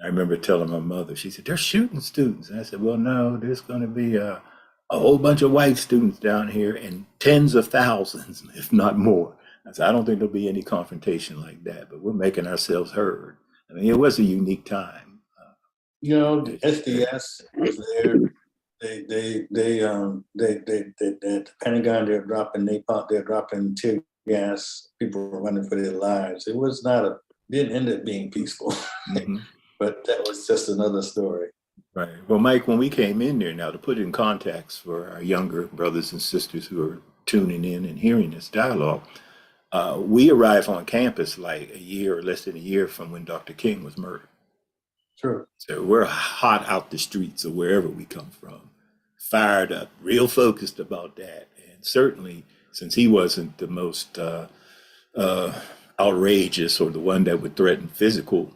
I remember telling my mother, she said, "They're shooting students." And I said, "Well, no, there's going to be a whole bunch of white students down here and tens of thousands, if not more." I said, "I don't think there'll be any confrontation like that, but we're making ourselves heard." I mean, it was a unique time. You know, the SDS was there. The Pentagon, they're dropping napalm, they're dropping tear gas. People were running for their lives. It was not didn't end up being peaceful. Mm-hmm. But that was just another story. Right. Well, Mike, when we came in there now, to put it in context for our younger brothers and sisters who are tuning in and hearing this dialogue, we arrived on campus like a year or less than a year from when Dr. King was murdered. True. So we're hot out the streets of wherever we come from, fired up, real focused about that. And certainly, since he wasn't the most outrageous or the one that would threaten physical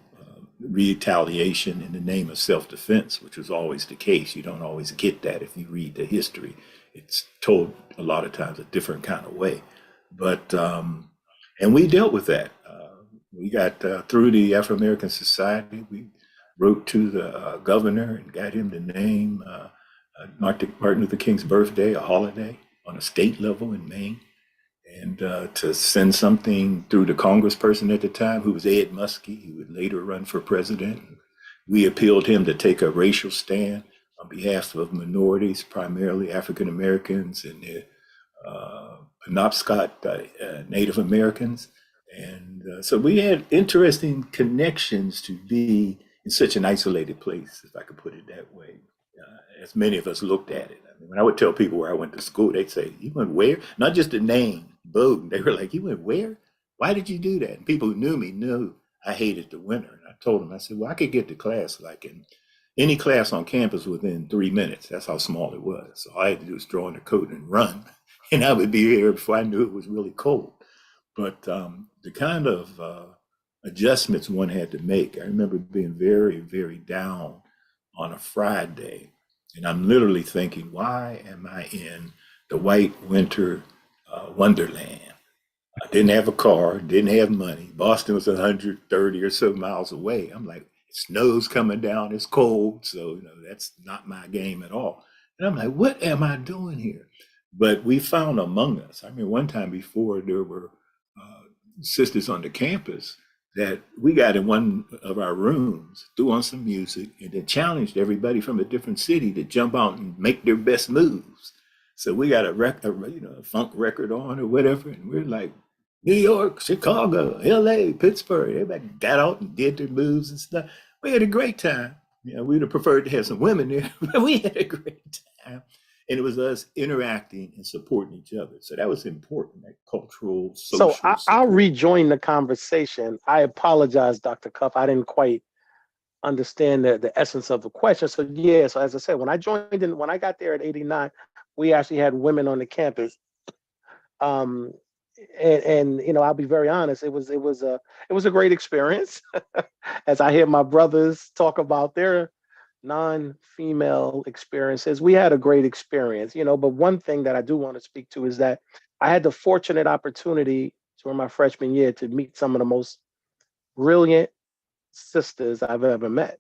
retaliation in the name of self-defense, which was always the case. You don't always get that if you read the history. It's told a lot of times a different kind of way. But, and we dealt with that. We got through the Afro-American Society. We wrote to the governor and got him to name Martin Luther King's birthday a holiday on a state level in Maine. And to send something through the congressperson at the time, who was Ed Muskie, who would later run for president. We appealed him to take a racial stand on behalf of minorities, primarily African Americans and the Penobscot Native Americans. And so we had interesting connections to be in such an isolated place, if I could put it that way, as many of us looked at it. I mean, when I would tell people where I went to school, they'd say, "You went where?" Not just the name, Bowdoin. They were like, "You went where? Why did you do that?" And people who knew me knew I hated the winter. And I told them, I said, "Well, I could get to class like in any class on campus within 3 minutes." That's how small it was. So all I had to do was throw on a coat and run. And I would be here before I knew it was really cold. But the kind of adjustments one had to make, I remember being very, very down on a Friday And I'm literally thinking, why am I in the white winter wonderland? I didn't have a car, didn't have money. Boston was 130 or so miles away. I'm like, it snow's coming down, it's cold, so that's not my game at all. And I'm like, what am I doing here? But we found among us. I mean, one time before there were sisters on the campus that we got in one of our rooms, threw on some music, and then challenged everybody from a different city to jump out and make their best moves. So we got a funk record on or whatever, and we're like, New York, Chicago, LA, Pittsburgh. Everybody got out and did their moves and stuff. We had a great time. We'd have preferred to have some women there, but we had a great time. And it was us interacting and supporting each other. So that was important, that cultural, social So I'll rejoin the conversation. I apologize, Dr. Cuff. I didn't quite understand the essence of the question. So yeah, so as I said, when I got there at 89, we actually had women on the campus. And I'll be very honest, it was a great experience. As I hear my brothers talk about their non-female experiences, we had a great experience, but one thing that I do want to speak to is that I had the fortunate opportunity during my freshman year to meet some of the most brilliant sisters I've ever met.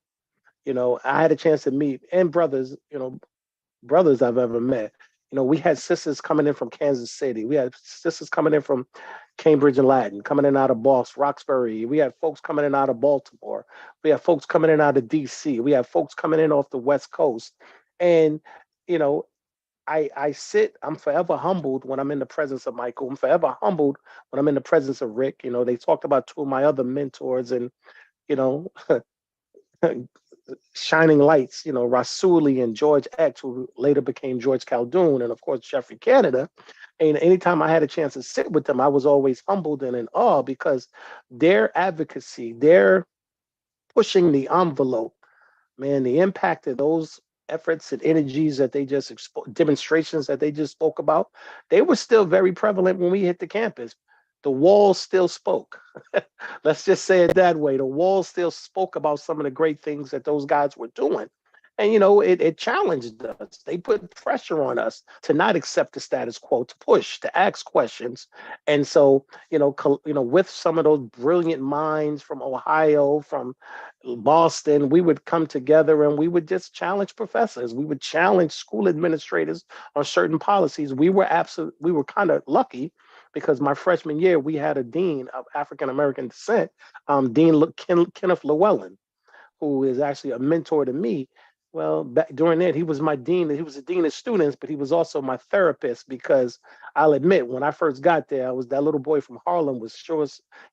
I had a chance to meet, and brothers I've ever met. We had sisters coming in from Kansas City. We had sisters coming in from Cambridge and Latin, coming in out of Boston, Roxbury. We had folks coming in out of Baltimore. We had folks coming in out of DC. We had folks coming in off the West Coast. And, I'm forever humbled when I'm in the presence of Michael. I'm forever humbled when I'm in the presence of Rick. They talked about two of my other mentors and, you know, shining lights, Rasuli and George X, who later became George Caldoun, and of course, Jeffrey Canada. And anytime I had a chance to sit with them, I was always humbled and in awe because their advocacy, their pushing the envelope, man, the impact of those efforts and energies that they just demonstrations that they just spoke about, they were still very prevalent when we hit the campus. The walls still spoke. Let's just say it that way. The walls still spoke about some of the great things that those guys were doing. And, it challenged us. They put pressure on us to not accept the status quo, to push, to ask questions. And so, with some of those brilliant minds from Ohio, from Boston, we would come together and we would just challenge professors. We would challenge school administrators on certain policies. We were kind of lucky because my freshman year, we had a dean of African-American descent, Dean Kenneth Llewellyn, who is actually a mentor to me. Well, back during that, he was my dean. He was the dean of students, but he was also my therapist because I'll admit, when I first got there, I was that little boy from Harlem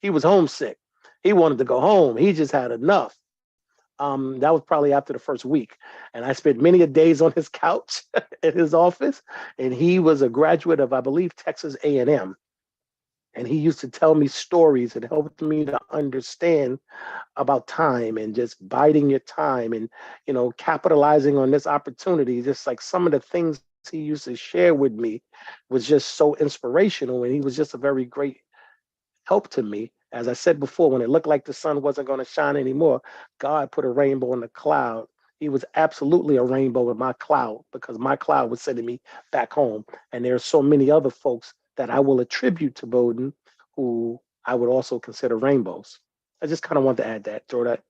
he was homesick. He wanted to go home. He just had enough. That was probably after the first week. And I spent many a days on his couch at his office. And he was a graduate of, I believe, Texas A&M. And he used to tell me stories and helped me to understand about time and just biding your time and, capitalizing on this opportunity. Just like some of the things he used to share with me was just so inspirational. And he was just a very great help to me. As I said before, when it looked like the sun wasn't going to shine anymore, God put a rainbow in the cloud. He was absolutely a rainbow in my cloud because my cloud was sending me back home. And there are so many other folks that I will attribute to Bowdoin who I would also consider rainbows. I just kind of want to add that, throw that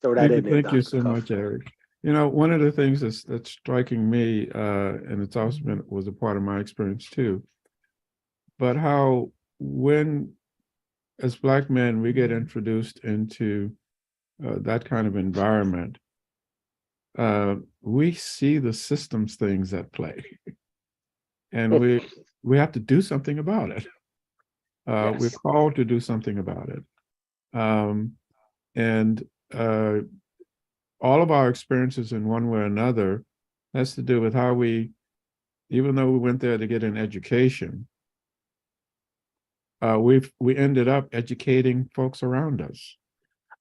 in there. Thank you so much, Eric. One of the things that's striking me, and it's also was a part of my experience too, but how when as Black men, we get introduced into that kind of environment, we see the systems things at play, and we have to do something about it. Yes. We're called to do something about it, and all of our experiences in one way or another has to do with how we, even though we went there to get an education, we ended up educating folks around us.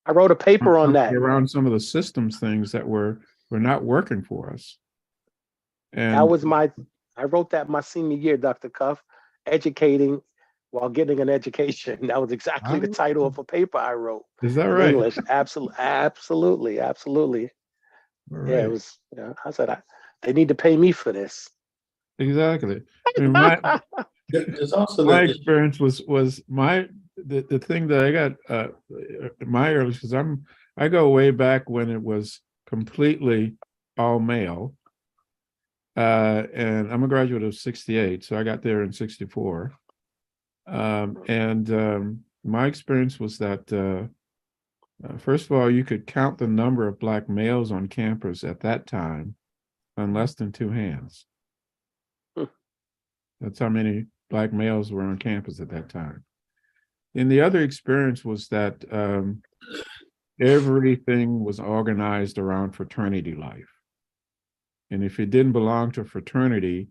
I wrote a paper on that. Around some of the systems things that were not working for us. And that was I wrote that my senior year, Dr. Cuff, educating while getting an education. That was exactly the title of a paper I wrote. Is that right? English, absolutely. Right. Yeah, it was. I said They need to pay me for this. Exactly. I mean, my There's also my the experience was the thing that I got my early, because I go way back when it was completely all male. And I'm a graduate of 68, so I got there in 64. My experience was that first of all, you could count the number of Black males on campus at that time on less than 2 hands. That's how many Black males were on campus at that time. And the other experience was that everything was organized around fraternity life. And if you didn't belong to a fraternity,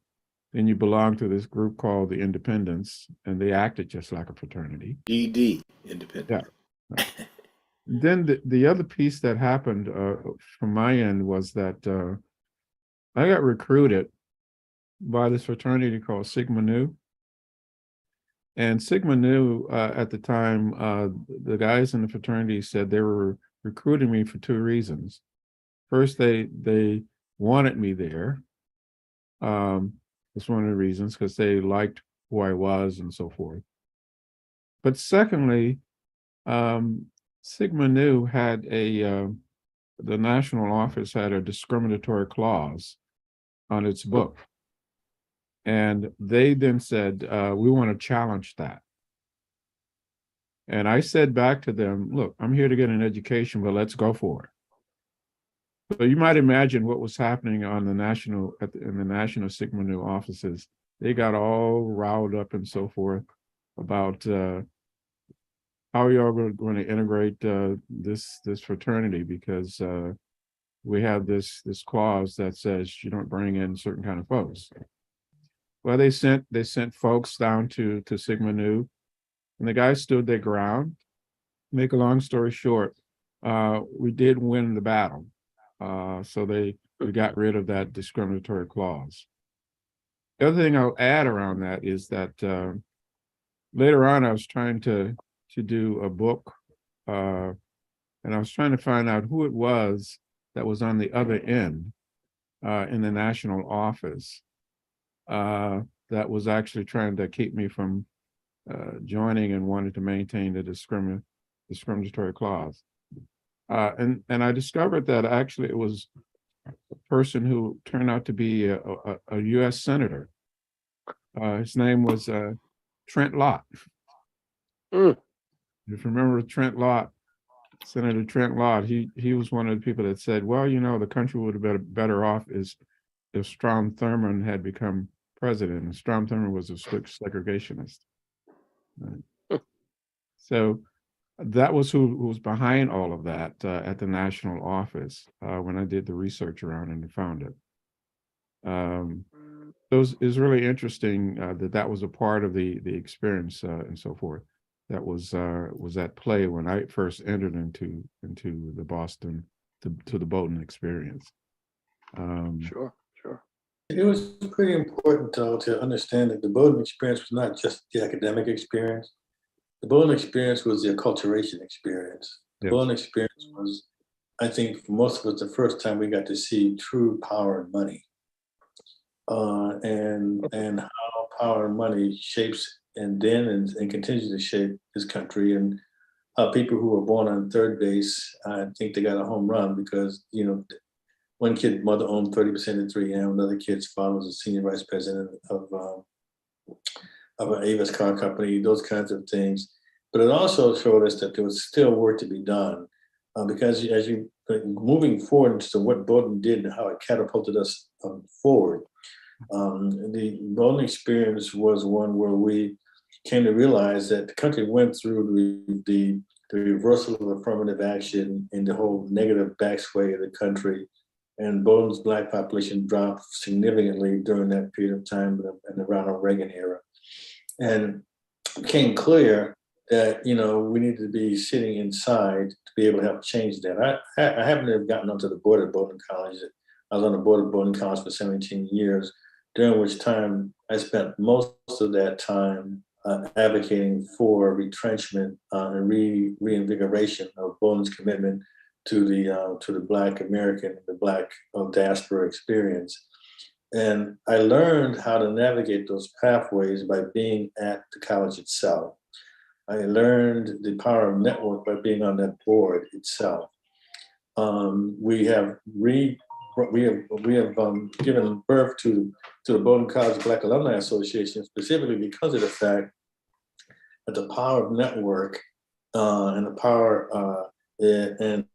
then you belonged to this group called the Independents, and they acted just like a fraternity. GD, independent. Yeah. Then the other piece that happened from my end was that I got recruited by this fraternity called Sigma Nu. And Sigma Nu, at the time, the guys in the fraternity said they were recruiting me for 2 reasons. First, they wanted me there. That's one of the reasons, because they liked who I was and so forth. But secondly, Sigma Nu had the national office had a discriminatory clause on its book. And they then said, we want to challenge that. And I said back to them, look, I'm here to get an education, but let's go for it. So you might imagine what was happening on the national, in the national Sigma Nu offices. They got all riled up and so forth about how y'all are going to integrate this fraternity, because we have this clause that says you don't bring in certain kind of folks. Well, they sent folks down to Sigma Nu, and the guys stood their ground. Make a long story short, we did win the battle. So we got rid of that discriminatory clause. The other thing I'll add around that is that later on I was trying to do a book, and I was trying to find out who it was that was on the other end in the national office that was actually trying to keep me from joining and wanted to maintain the discriminatory clause. And I discovered that actually it was a person who turned out to be a U.S. senator. His name was Trent Lott. If you remember Trent Lott, Senator Trent Lott, he was one of the people that said, well, you know, the country would have been better off if Strom Thurmond had become president. And Strom Thurmond was a strict segregationist. Right? So that was who was behind all of that at the national office when I did the research around and found it. So it was really interesting that was a part of the experience and so forth. That was at play when I first entered into the Boston to the Bowdoin experience. Sure. It was pretty important, though, to understand that the Bowdoin experience was not just the academic experience. The Bowdoin experience was the acculturation experience. The Bowdoin experience was, I think, for most of us, the first time we got to see true power and money, and how power and money shapes and continues to shape this country, and how people who were born on third base, I think they got a home run because, you know, one kid's mother owned 30% of 3M, another kid's father was a senior vice president of an Avis car company, those kinds of things. But it also showed us that there was still work to be done, because as you moving forward into what Bowdoin did and how it catapulted us forward. The Bowdoin experience was one where we came to realize that the country went through the reversal of affirmative action and the whole negative backsway of the country. And Bowdoin's Black population dropped significantly during that period of time in the Ronald Reagan era. And it became clear that, you know, we needed to be sitting inside to be able to help change that. I happen to have gotten onto the board of Bowdoin College. I was on the board of Bowdoin College for 17 years, during which time I spent most of that time advocating for retrenchment and reinvigoration of Bowdoin's commitment to the Black American, the Black diaspora experience. And I learned how to navigate those pathways by being at the college itself. I learned the power of network by being on that board itself. We have given birth to the Bowdoin College Black Alumni Association specifically because of the fact that the power of network and the power and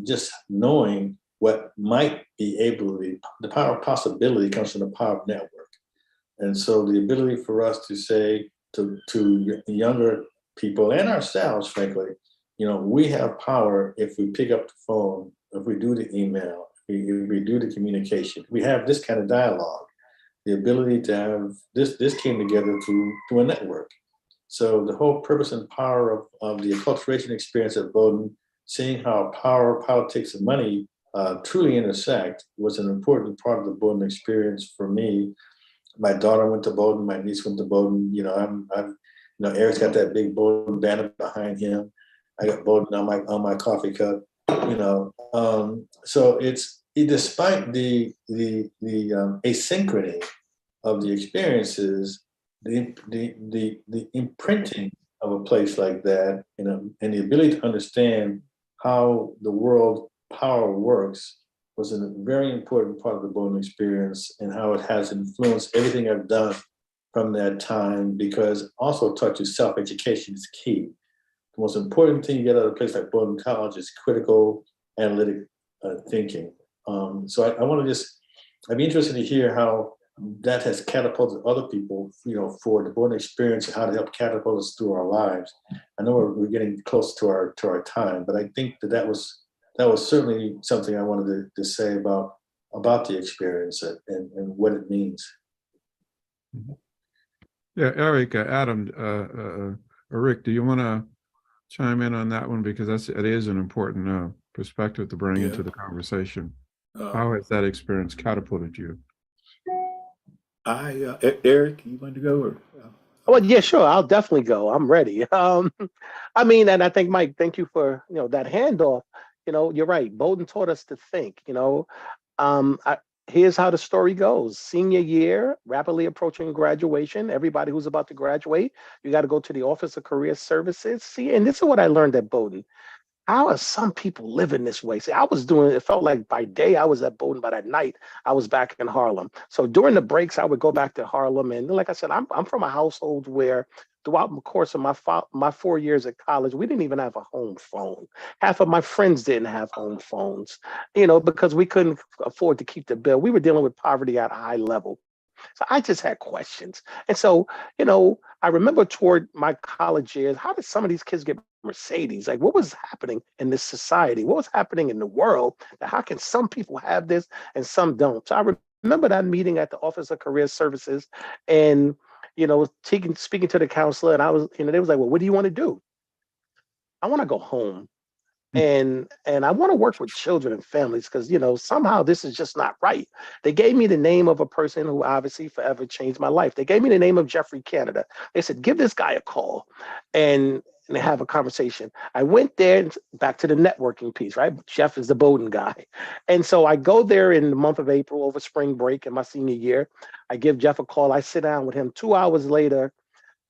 just knowing what might be able to be, the power of possibility comes from the power of network. And so the ability for us to say to younger people and ourselves, frankly, you know, we have power if we pick up the phone, if we do the email, if we do the communication. We have this kind of dialogue. The ability to have this came together through a network. So the whole purpose and power of the acculturation experience at Bowdoin, seeing how power, politics, and money truly intersect, was an important part of the Bowdoin experience for me. My daughter went to Bowdoin, my niece went to Bowdoin. You know, I'm you know, Eric's got that big Bowdoin banner behind him. I got Bowdoin on my coffee cup. You know, so despite the asynchrony of the experiences, the imprinting of a place like that, you know, and the ability to understand how the world power works was a very important part of the Bowdoin experience, and how it has influenced everything I've done from that time, because also taught you self-education is key. The most important thing you get out of a place like Bowdoin College is critical analytic thinking. So I want to I'd be interested to hear how that has catapulted other people, you know, for the Bowdoin experience and how to help catapult us through our lives. I know we're getting close to our time, but I think that was certainly something I wanted to say about the experience and what it means. Yeah, Eric, Adam, Rick, do you want to chime in on that one, because it is an important perspective to bring into the conversation. How has that experience catapulted you? Eric, you want to go? Or Well, yeah, sure. I'll definitely go. I'm ready. I mean, and I think, Mike, thank you for, you know, that handoff. You know, you're right. Bowdoin taught us to think. You know, here's how the story goes. Senior year, rapidly approaching graduation. Everybody who's about to graduate, you got to go to the Office of Career Services. See, and this is what I learned at Bowdoin. How are some people living this way? See, I was doing, it felt like by day I was at Bowdoin, but at night I was back in Harlem. So during the breaks, I would go back to Harlem. And like I said, I'm from a household where throughout the course of my 4 years at college, we didn't even have a home phone. Half of my friends didn't have home phones, you know, because we couldn't afford to keep the bill. We were dealing with poverty at a high level. So I just had questions. And so, you know, I remember toward my college years, how did some of these kids get Mercedes? Like, what was happening in this society? What was happening in the world? How can some people have this and some don't? So I remember that meeting at the Office of Career Services, and, you know, speaking to the counselor, and I was, you know, they was like, well, what do you want to do? I want to go home. And I want to work with children and families, because, you know, somehow this is just not right. They gave me the name of a person who obviously forever changed my life. They gave me the name of Jeffrey Canada. They said, give this guy a call and have a conversation. I went there, and back to the networking piece, right? Jeff is the Bowdoin guy. And so I go there in the month of April over spring break in my senior year. I give Jeff a call. I sit down with him. 2 hours later,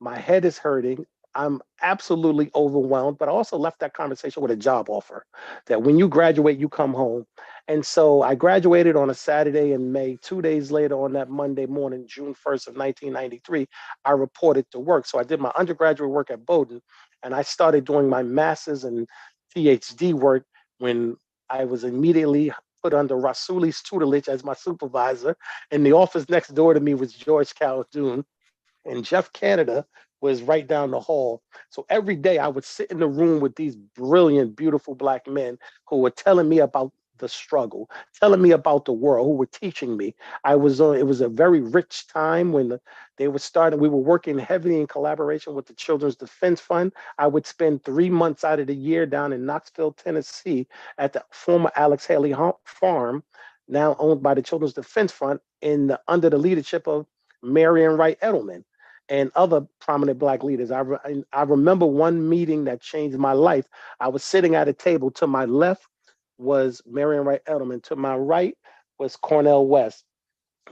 my head is hurting. I'm absolutely overwhelmed, but I also left that conversation with a job offer that when you graduate, you come home. And so I graduated on a Saturday in May. 2 days later, on that Monday morning, June 1st of 1993, I reported to work. So I did my undergraduate work at Bowdoin, and I started doing my master's and PhD work when I was immediately put under Rasuli's tutelage as my supervisor. In the office next door to me was George Calhoun, and Jeff Canada was right down the hall. So every day I would sit in the room with these brilliant, beautiful Black men who were telling me about the struggle, telling me about the world, who were teaching me. It was a very rich time when they were starting. We were working heavily in collaboration with the Children's Defense Fund. I would spend 3 months out of the year down in Knoxville, Tennessee, at the former Alex Haley farm, now owned by the Children's Defense Fund, under the leadership of Marion Wright Edelman and other prominent Black leaders. I remember one meeting that changed my life. I was sitting at a table. To my left was Marion Wright Edelman. To my right was Cornel West.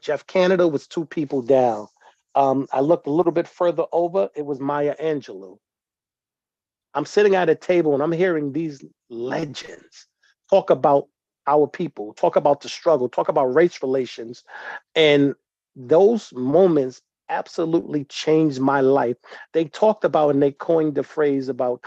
Jeff Canada was 2 people down. I looked a little bit further over. It was Maya Angelou. I'm sitting at a table and I'm hearing these legends talk about our people, talk about the struggle, talk about race relations. And those moments absolutely changed my life. They talked about and they coined the phrase about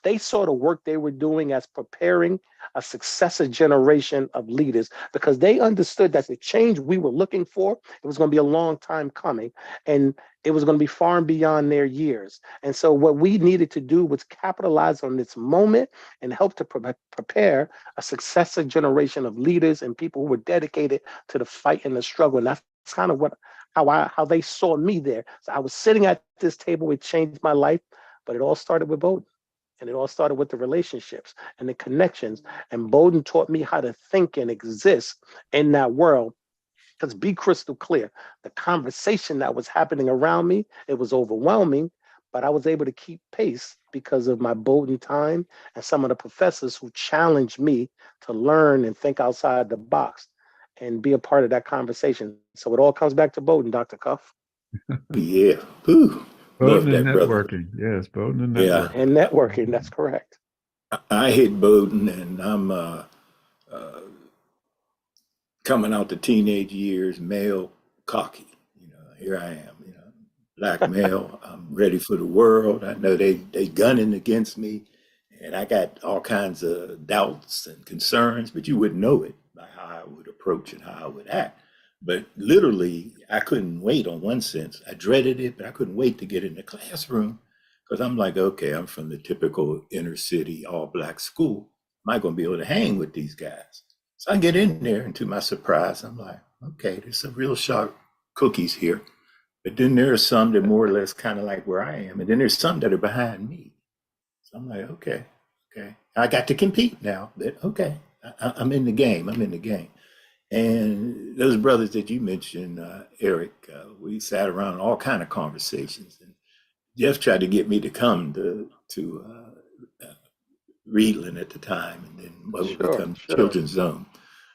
they saw the work they were doing as preparing a successor generation of leaders because they understood that the change we were looking for, it was going to be a long time coming and it was going to be far and beyond their years. And so what we needed to do was capitalize on this moment and help to prepare a successor generation of leaders and people who were dedicated to the fight and the struggle. And that's kind of how they saw me there. So I was sitting at this table. It changed my life, but it all started with Bowdoin. And it all started with the relationships and the connections. And Bowdoin taught me how to think and exist in that world. Because be crystal clear, the conversation that was happening around me, it was overwhelming, but I was able to keep pace because of my Bowdoin time and some of the professors who challenged me to learn and think outside the box and be a part of that conversation. So it all comes back to Bowdoin, Dr. Cuff. Yeah. Whew. Love Bowdoin and that, brother. networking. Yes, Bowdoin and Yeah. networking. And networking, that's correct. I hit Bowdoin, and I'm coming out the teenage years, male, cocky. Here I am, black male. I'm ready for the world. I know they gunning against me, and I got all kinds of doubts and concerns, but you wouldn't know it by how I would approach and how I would act. But literally, I couldn't wait on one sense. I dreaded it, but I couldn't wait to get in the classroom because I'm like, okay, I'm from the typical inner city, all black school. Am I going to be able to hang with these guys? So I get in there, and to my surprise, I'm like, okay, there's some real sharp cookies here. But then there are some that more or less kind of like where I am. And then there's some that are behind me. So I'm like, okay. I got to compete now. But okay, I'm in the game. And those brothers that you mentioned, Eric, we sat around all kind of conversations. And Jeff tried to get me to come to Reedland at the time, and then what would become Children's Zone.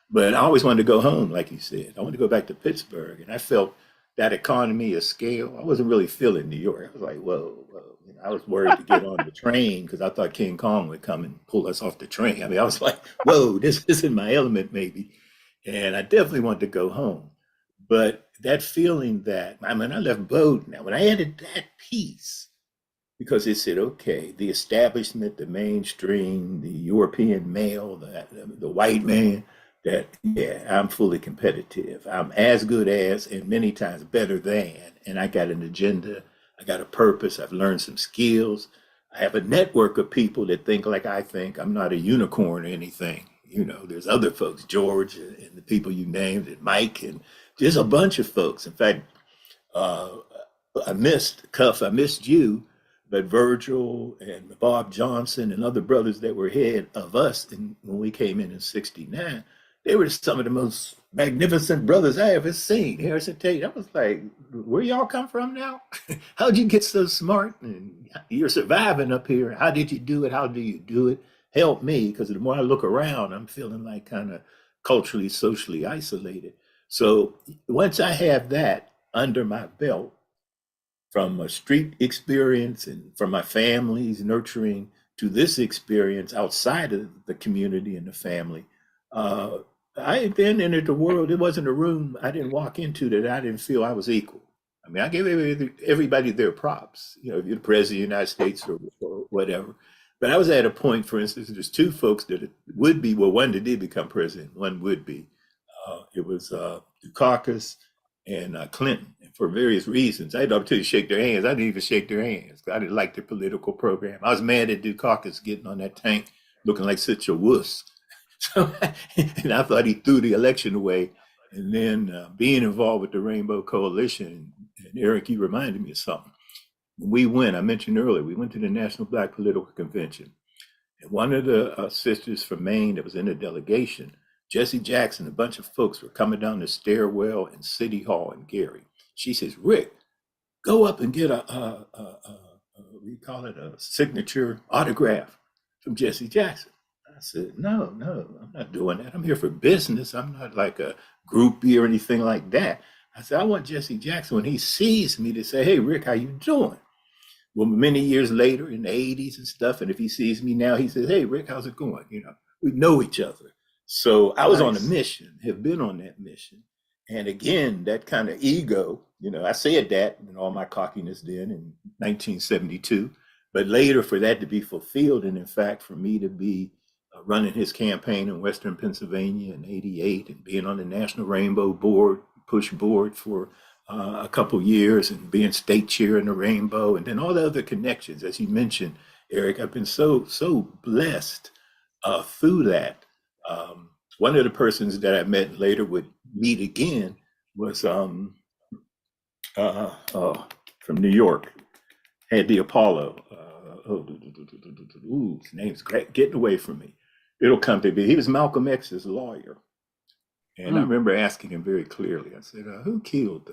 But I always wanted to go home, like you said. I wanted to go back to Pittsburgh, and I felt that economy of scale. I wasn't really feeling New York. I was like, whoa. I was worried to get on the train because I thought King Kong would come and pull us off the train. I mean, I was like, whoa, this isn't my element, maybe. And I definitely wanted to go home. But that feeling that, I left Bowdoin. Now, when I added that piece, because it said, okay, the establishment, the mainstream, the European male, the white man, that, yeah, I'm fully competitive. I'm as good as, and many times better than. And I got an agenda. I got a purpose. I've learned some skills. I have a network of people that think like I think. I'm not a unicorn or anything. There's other folks, George and the people you named, and Mike, and there's a bunch of folks. In fact, I missed you, but Virgil and Bob Johnson and other brothers that were ahead of us when we came in '69, they were some of the most magnificent brothers I ever seen. Harrison Tate, I was like, where y'all come from now? How'd you get so smart? And you're surviving up here. How did you do it? How do you do it? Help me, because the more I look around, I'm feeling like kind of culturally, socially isolated. So once I have that under my belt, from a street experience and from my family's nurturing to this experience outside of the community and the family, I then entered the world. It wasn't a room I didn't walk into that I didn't feel I was equal. I mean, I gave everybody their props, if you're the president of the United States or whatever. But I was at a point, for instance, there's 2 folks that would be, well, one that did become president, one would be. It was Dukakis and Clinton, for various reasons. I had the opportunity to shake their hands. I didn't even shake their hands. I didn't like their political program. I was mad at Dukakis getting on that tank looking like such a wuss. So, and I thought he threw the election away. And then being involved with the Rainbow Coalition, and Eric, you reminded me of something. When we went, I mentioned earlier, we went to the National Black Political Convention. And one of the sisters from Maine that was in the delegation, Jesse Jackson, a bunch of folks were coming down the stairwell in City Hall in Gary. She says, Rick, go up and get we call it a signature autograph from Jesse Jackson. I said, no, I'm not doing that. I'm here for business. I'm not like a groupie or anything like that. I said, I want Jesse Jackson, when he sees me, to say, hey, Rick, how you doing? Well, many years later in the 80s and stuff, and if he sees me now, he says, hey, Rick, how's it going? You know, we know each other. So I was on a Nice. mission, have been on that mission. And again, that kind of ego, you know, I said that in all my cockiness then in 1972, but later for that to be fulfilled, and in fact, for me to be running his campaign in Western Pennsylvania in '88 and being on the National Rainbow Board, push board for a couple years, and being state chair in the Rainbow, and then all the other connections, as you mentioned, Eric, I've been so blessed through that. One of the persons that I met later would meet again was from New York, had the Apollo. His name's getting away from me. It'll come to me. He was Malcolm X's lawyer. And I remember asking him very clearly, I said, who killed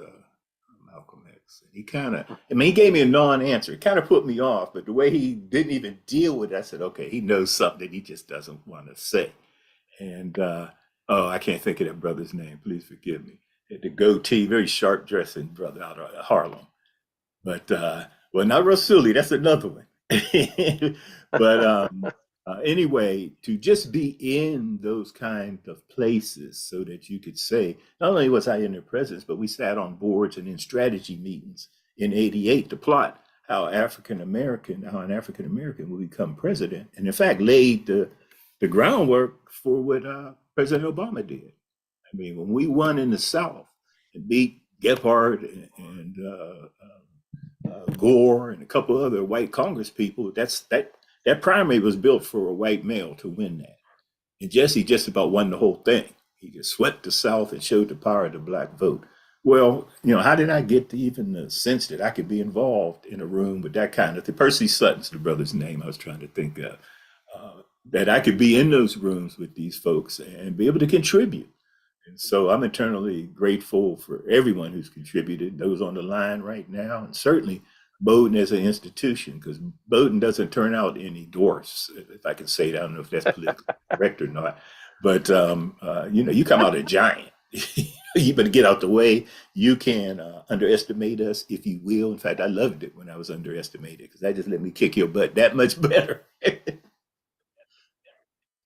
Malcolm X? And he kind of, I mean, he gave me a non-answer. It kind of put me off, but the way he didn't even deal with it, I said, okay, he knows something he just doesn't want to say. And, I can't think of that brother's name. Please forgive me. Had the goatee, very sharp dressing brother out of Harlem. But, well, not Rasuli, that's another one. But anyway, to just be in those kind of places so that you could say, not only was I in their presence, but we sat on boards and in strategy meetings in '88 to plot how an African American will become president. And in fact, laid the groundwork for what President Obama did. I mean, when we won in the South and beat Gephardt and Gore and a couple other white Congress people, that primary was built for a white male to win that. And Jesse just about won the whole thing. He just swept the South and showed the power of the black vote. Well, you know, how did I get to even the sense that I could be involved in a room with that kind of thing? Percy Sutton's the brother's name I was trying to think of. That I could be in those rooms with these folks and be able to contribute. And so I'm eternally grateful for everyone who's contributed, those on the line right now, and certainly Bowdoin as an institution, because Bowdoin doesn't turn out any dwarfs, if I can say that. I don't know if that's politically correct or not. But, you know, you come out a giant. You better get out the way. You can underestimate us if you will. In fact, I loved it when I was underestimated, because that just let me kick your butt that much better.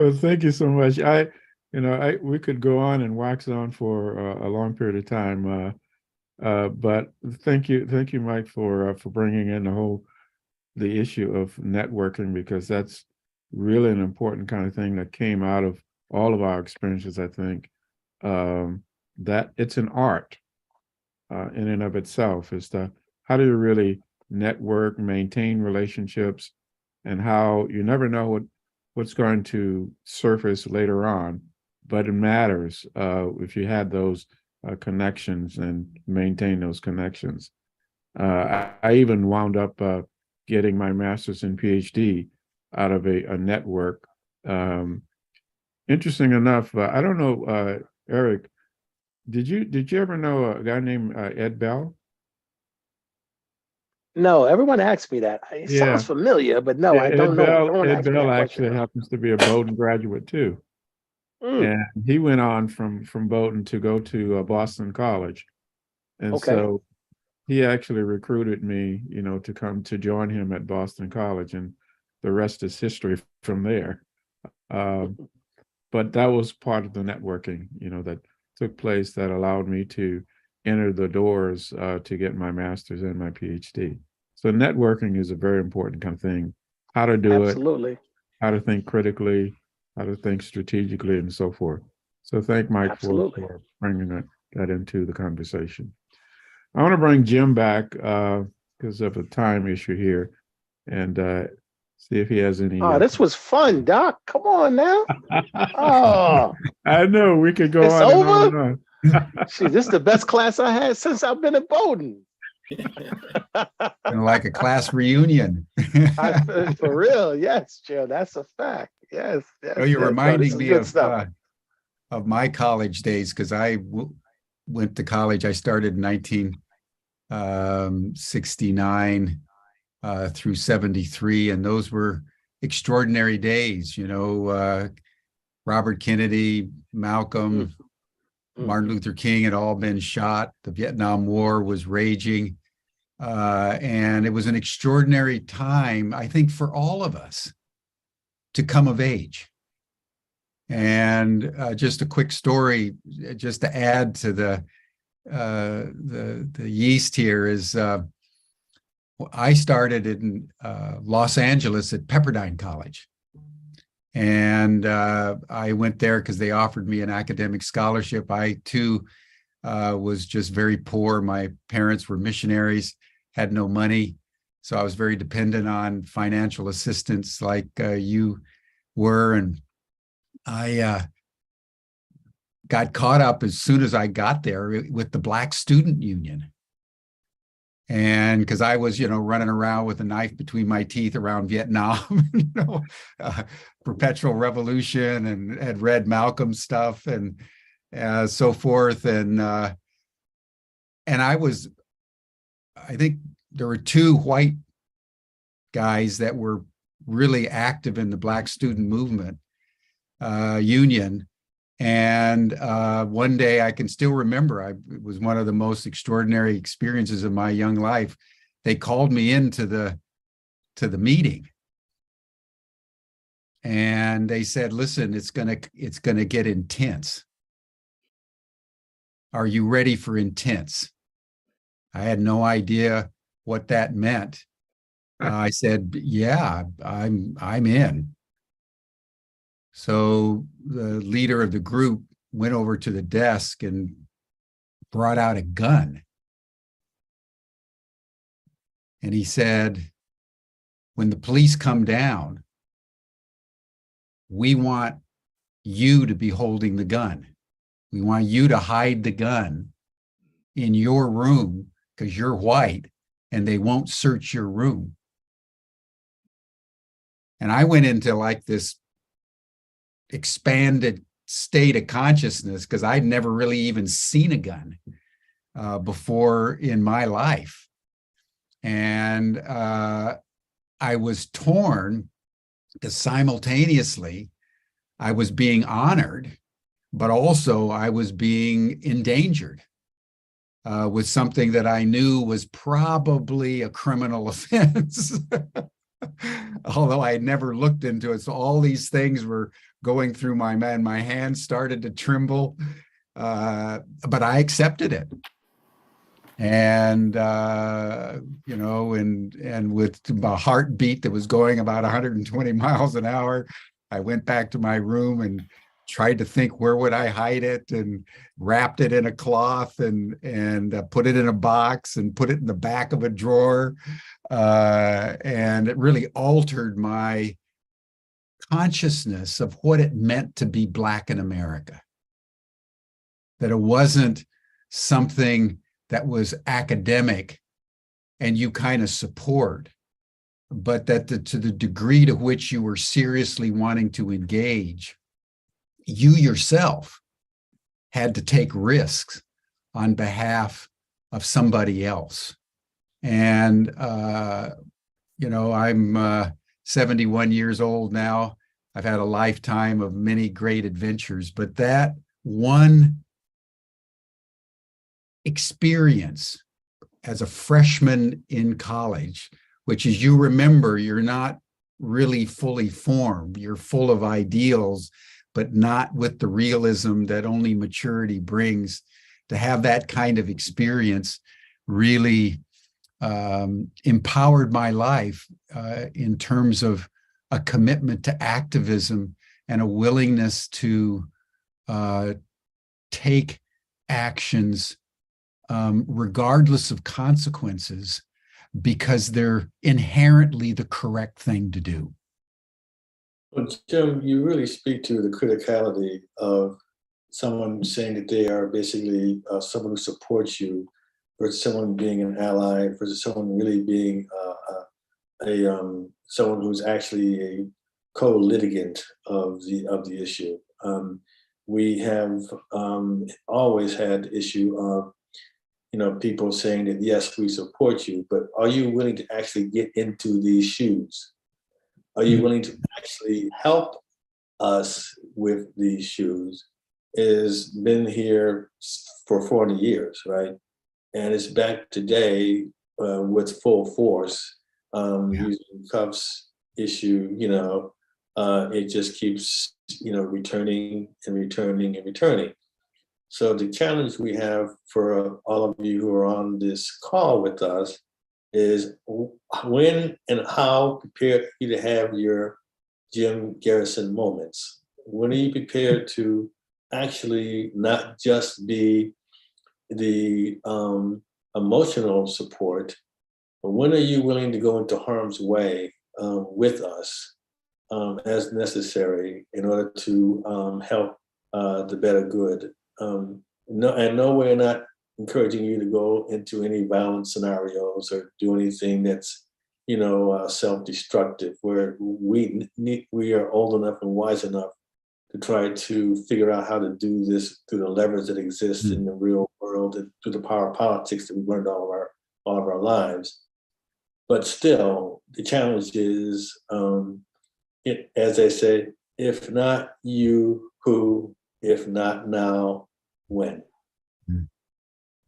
Well, thank you so much. We could go on and wax on for a long period of time, but thank you, Mike, for bringing in the issue of networking, because that's really an important kind of thing that came out of all of our experiences. I think that it's an art in and of itself, is how do you really network, maintain relationships, and how you never know what's going to surface later on, but it matters if you had those connections and maintain those connections. I even wound up getting my master's and PhD out of a network. Interesting enough, I don't know, Eric, did you ever know a guy named Ed Bell? No, everyone asks me that. It sounds familiar, but no, I don't know. Ed Bell actually happens to be a Bowdoin graduate too. And he went on from Bowdoin to go to Boston College. And so he actually recruited me, you know, to come to join him at Boston College, and the rest is history from there. But that was part of the networking, you know, that took place that allowed me to enter the doors to get my master's and my PhD. So networking is a very important kind of thing. How to do it, how to think critically, how to think strategically, and so forth. So thank Mike for bringing that into the conversation. I want to bring Jim back because of a time issue here, and see if he has any. Oh, this was fun, Doc. Come on now. Oh, I know we could go on and on and on. See, this is the best class I had since I've been at Bowdoin. Like a class reunion. For real, yes, Joe. That's a fact. Yes. Oh, you're reminding me of my college days, because I went to college. I started in 1969 through 73, and those were extraordinary days. You know, Robert Kennedy, Malcolm, Martin Luther King had all been shot. The Vietnam War was raging. And it was an extraordinary time, I think, for all of us to come of age. And just a quick story, just to add to the yeast here, is I started in Los Angeles at Bowdoin College. And I went there because they offered me an academic scholarship. I, too, was just very poor. My parents were missionaries, had no money. So I was very dependent on financial assistance like you were. And I got caught up as soon as I got there with the Black Student Union. And because I was, running around with a knife between my teeth around Vietnam, perpetual revolution, and had read Malcolm stuff and so forth. And I think there were two white guys that were really active in the Black Student Movement Union. And one day, I can still remember, it was one of the most extraordinary experiences of my young life. They called me into the meeting, and they said, "Listen, it's gonna get intense. Are you ready for intense?" I had no idea what that meant. I said, "Yeah, I'm in." So the leader of the group went over to the desk and brought out a gun. And he said, "When the police come down, we want you to be holding the gun. We want you to hide the gun in your room because you're white and they won't search your room." And I went into like this expanded state of consciousness because I'd never really even seen a gun before in my life. And I was torn because simultaneously I was being honored, but also I was being endangered with something that I knew was probably a criminal offense. Although I had never looked into it. So all these things were going through my mind. My hands started to tremble, but I accepted it. And, and with a heartbeat that was going about 120 miles an hour, I went back to my room and tried to think, where would I hide it, and wrapped it in a cloth and put it in a box and put it in the back of a drawer. And it really altered my consciousness of what it meant to be Black in America. That it wasn't something that was academic and you kind of support, but that to the degree to which you were seriously wanting to engage, you yourself had to take risks on behalf of somebody else. And, I'm 71 years old now. I've had a lifetime of many great adventures, but that one experience as a freshman in college, which, as you remember, you're not really fully formed. You're full of ideals, but not with the realism that only maturity brings. To have that kind of experience really empowered my life in terms of a commitment to activism and a willingness to take actions regardless of consequences, because they're inherently the correct thing to do. Well, Jim, you really speak to the criticality of someone saying that they are basically someone who supports you, versus someone being an ally, versus someone really being someone who's actually a co-litigant of the issue. We have always had the issue of people saying that, yes, we support you, but are you willing to actually get into these shoes? Are you willing to actually help us with these shoes? is been here for 40 years, right? And it's back today with full force. Using cuffs issue, it just keeps, returning and returning and returning. So the challenge we have for all of you who are on this call with us is when and how prepared are you to have your Jim Garrison moments? When are you prepared to actually not just be the emotional support, but when are you willing to go into harm's way with us as necessary in order to help the better good? No, we're not encouraging you to go into any violent scenarios or do anything that's, self-destructive. Where we are old enough and wise enough to try to figure out how to do this through the levers that exist in the real world and through the power of politics that we've learned all of our lives. But still, the challenge is, as I say, if not you, who? If not now, when?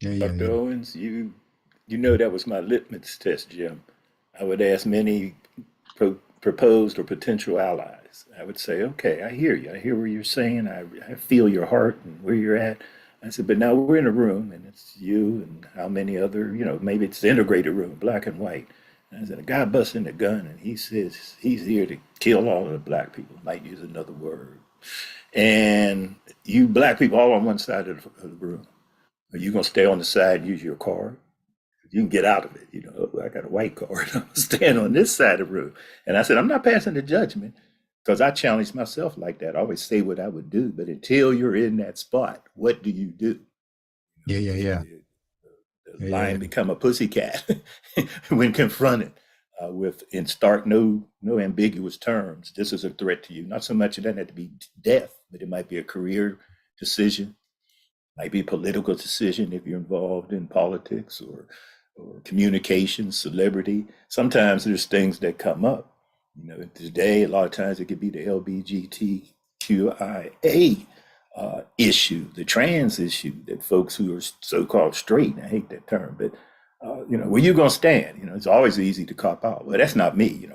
Dr. Owens, you know that was my litmus test, Jim. I would ask many proposed or potential allies. I would say, okay, I hear you. I hear what you're saying. I feel your heart and where you're at. I said, but now we're in a room and it's you and how many other, maybe it's the integrated room, black and white. And I said, a guy busts in a gun and he says he's here to kill all of the black people, might use another word. And you black people all on one side of the room. Are you going to stay on the side and use your card? You can get out of it. I got a white card. I'm staying on this side of the room. And I said, I'm not passing the judgment because I challenged myself like that. I always say what I would do. But until you're in that spot, what do you do? Yeah. The lion become a pussycat when confronted with, in stark, no ambiguous terms. This is a threat to you. Not so much it doesn't have to be death, but it might be a career decision, might be a political decision if you're involved in politics or communication, celebrity. Sometimes there's things that come up. Today, a lot of times it could be the LGBTQIA issue, the trans issue, that folks who are so-called straight, I hate that term, but where you gonna stand? It's always easy to cop out. Well, that's not me.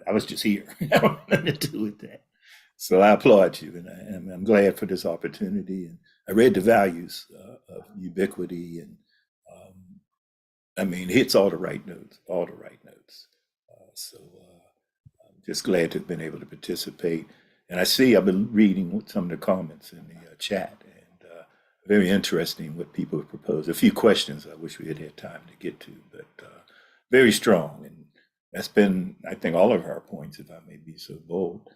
I was just here. I don't have nothing to do with that. So I applaud you, and I'm glad for this opportunity. And I read the values of ubiquity, and it hits all the right notes, So I'm just glad to have been able to participate. And I've been reading some of the comments in the chat, and very interesting what people have proposed. A few questions I wish we had had time to get to, but very strong. And that's been, I think, all of our points, if I may be so bold,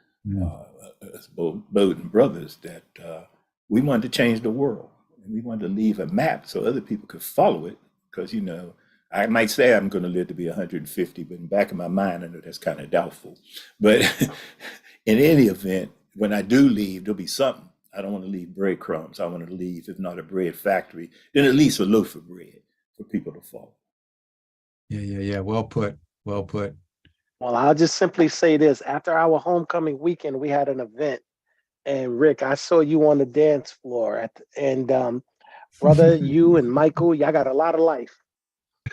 as Bowdoin brothers, that we wanted to change the world. And we wanted to leave a map so other people could follow it, because, I might say I'm going to live to be 150, but in the back of my mind, I know that's kind of doubtful. But in any event, when I do leave, there'll be something. I don't want to leave breadcrumbs. I want to leave, if not a bread factory, then at least a loaf of bread for people to follow. Yeah. Well put. Well, I'll just simply say this. After our homecoming weekend, we had an event. And Rick, I saw you on the dance floor. Brother, you and Michael, y'all got a lot of life.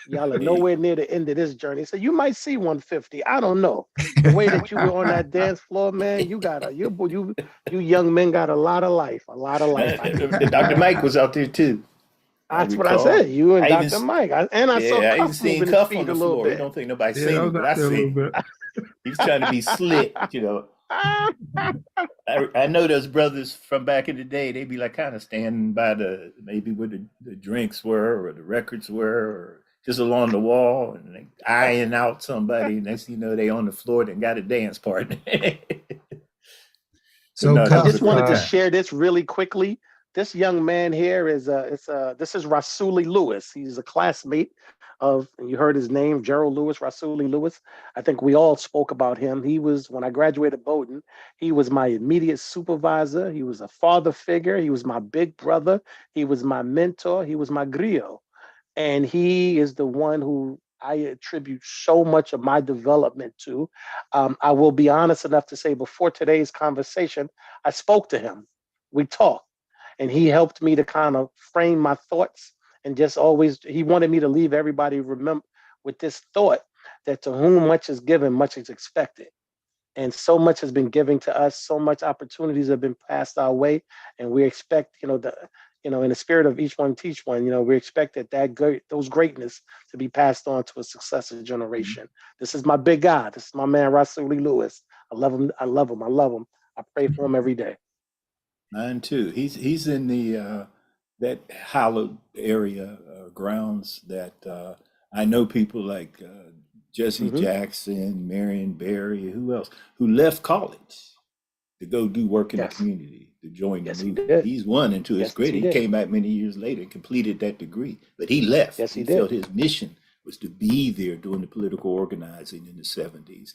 Y'all are nowhere near the end of this journey. So you might see 150. I don't know. The way that you were on that dance floor, man, you young men got a lot of life. Dr. Mike was out there too. That's what I said. You and Dr. Mike. I saw Cuff moving his feet a little bit. I don't think nobody seen him, but I seen him. He's trying to be slick, I know those brothers from back in the day, they'd be like kind of standing by maybe where the drinks were or the records were, or just along the wall, and they eyeing out somebody. Next thing you know, they on the floor and got a dance partner. So I just wanted to share this really quickly. This young man here this is Rasuli Lewis. He's a classmate of, and you heard his name, Gerald Lewis, Rasuli Lewis. I think we all spoke about him. He was, when I graduated Bowdoin, he was my immediate supervisor. He was a father figure. He was my big brother. He was my mentor. He was my griot. And he is the one who I attribute so much of my development to. I will be honest enough to say, before today's conversation, I spoke to him. We talked. and he helped me to kind of frame my thoughts, and just always, he wanted me to leave everybody remember with this thought that to whom much is given, much is expected. And so much has been given to us, so much opportunities have been passed our way, and we expect, in the spirit of each one teach one, we expect those greatness to be passed on to a successive generation. This is my big guy. This is my man, Russell Lee Lewis. I love him. I love him. I love him. I pray for him every day. Mine too. He's in the that hallowed area grounds that I know people like Jesse Jackson, Marion Barry, who else, who left college to go do work in the community, to join the movement. He's one, and to his credit, he came back many years later and completed that degree. But he left. Yes, he felt did. his mission was to be there doing the political organizing in the 70s.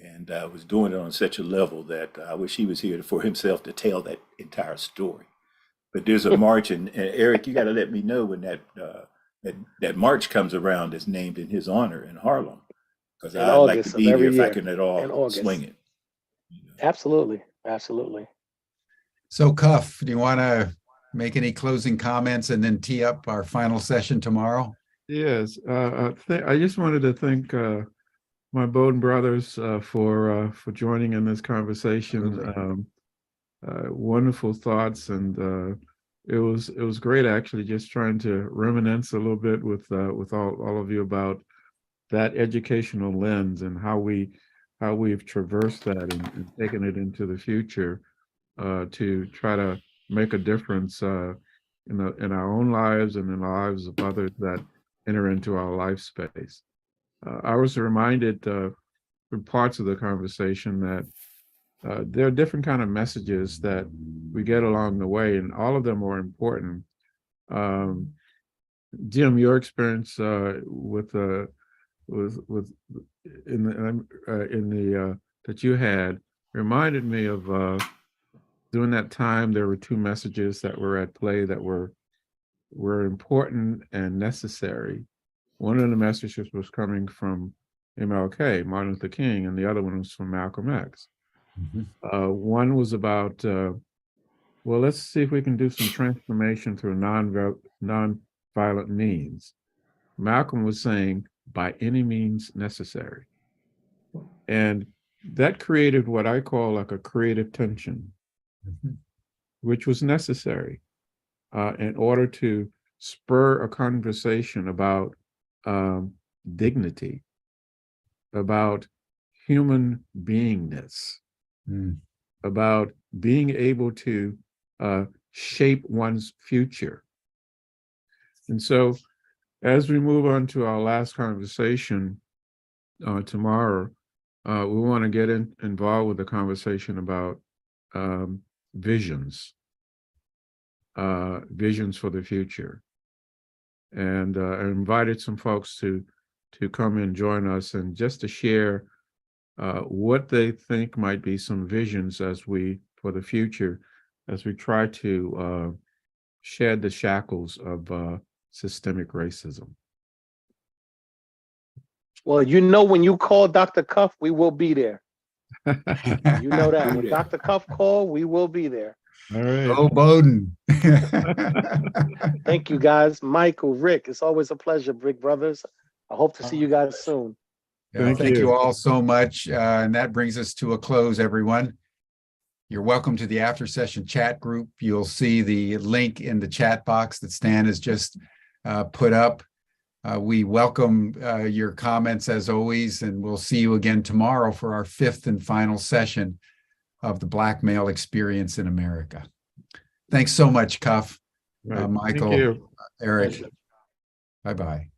And was doing it on such a level that I wish he was here for himself to tell that entire story. But there's a march, and Eric, you got to let me know when that march comes around that's named in his honor in Harlem, because I'd like to be there if I can at all swing it. Absolutely, absolutely. So, Cuff, do you want to make any closing comments and then tee up our final session tomorrow? Yes, I just wanted to thank my Bowdoin brothers for joining in this conversation. Wonderful thoughts, and it was great actually just trying to reminisce a little bit with all of you about that educational lens and how we've traversed that and taken it into the future to try to make a difference in our own lives and in the lives of others that enter into our life space. I was reminded from parts of the conversation that there are different kind of messages that we get along the way, and all of them are important. Jim, your experience that you had reminded me of during that time there were two messages that were at play that were important and necessary. One of the messages was coming from MLK, Martin Luther King, and the other one was from Malcolm X. One was about, well, let's see if we can do some transformation through non-violent means. Malcolm was saying, by any means necessary. And that created what I call like a creative tension, which was necessary in order to spur a conversation about dignity, about human beingness, about being able to shape one's future. And so as we move on to our last conversation tomorrow, we want to get involved with the conversation about visions for the future. And I invited some folks to come and join us and just to share what they think might be some visions for the future as we try to shed the shackles of systemic racism. Well, when you call Dr. Cuff, we will be there. You know that. When Dr. Cuff call, we will be there. All right. Oh, Bowdoin. Thank you, guys. Michael, Rick, it's always a pleasure, Big Brothers. I hope to see you guys soon. Thank you all so much. And that brings us to a close, everyone. You're welcome to the after session chat group. You'll see the link in the chat box that Stan has just put up. We welcome your comments as always, and we'll see you again tomorrow for our 5th and final session of the Black Male Experience in America. Thanks so much, Cuff, Right. Michael, Thank you. Eric. Bye-bye.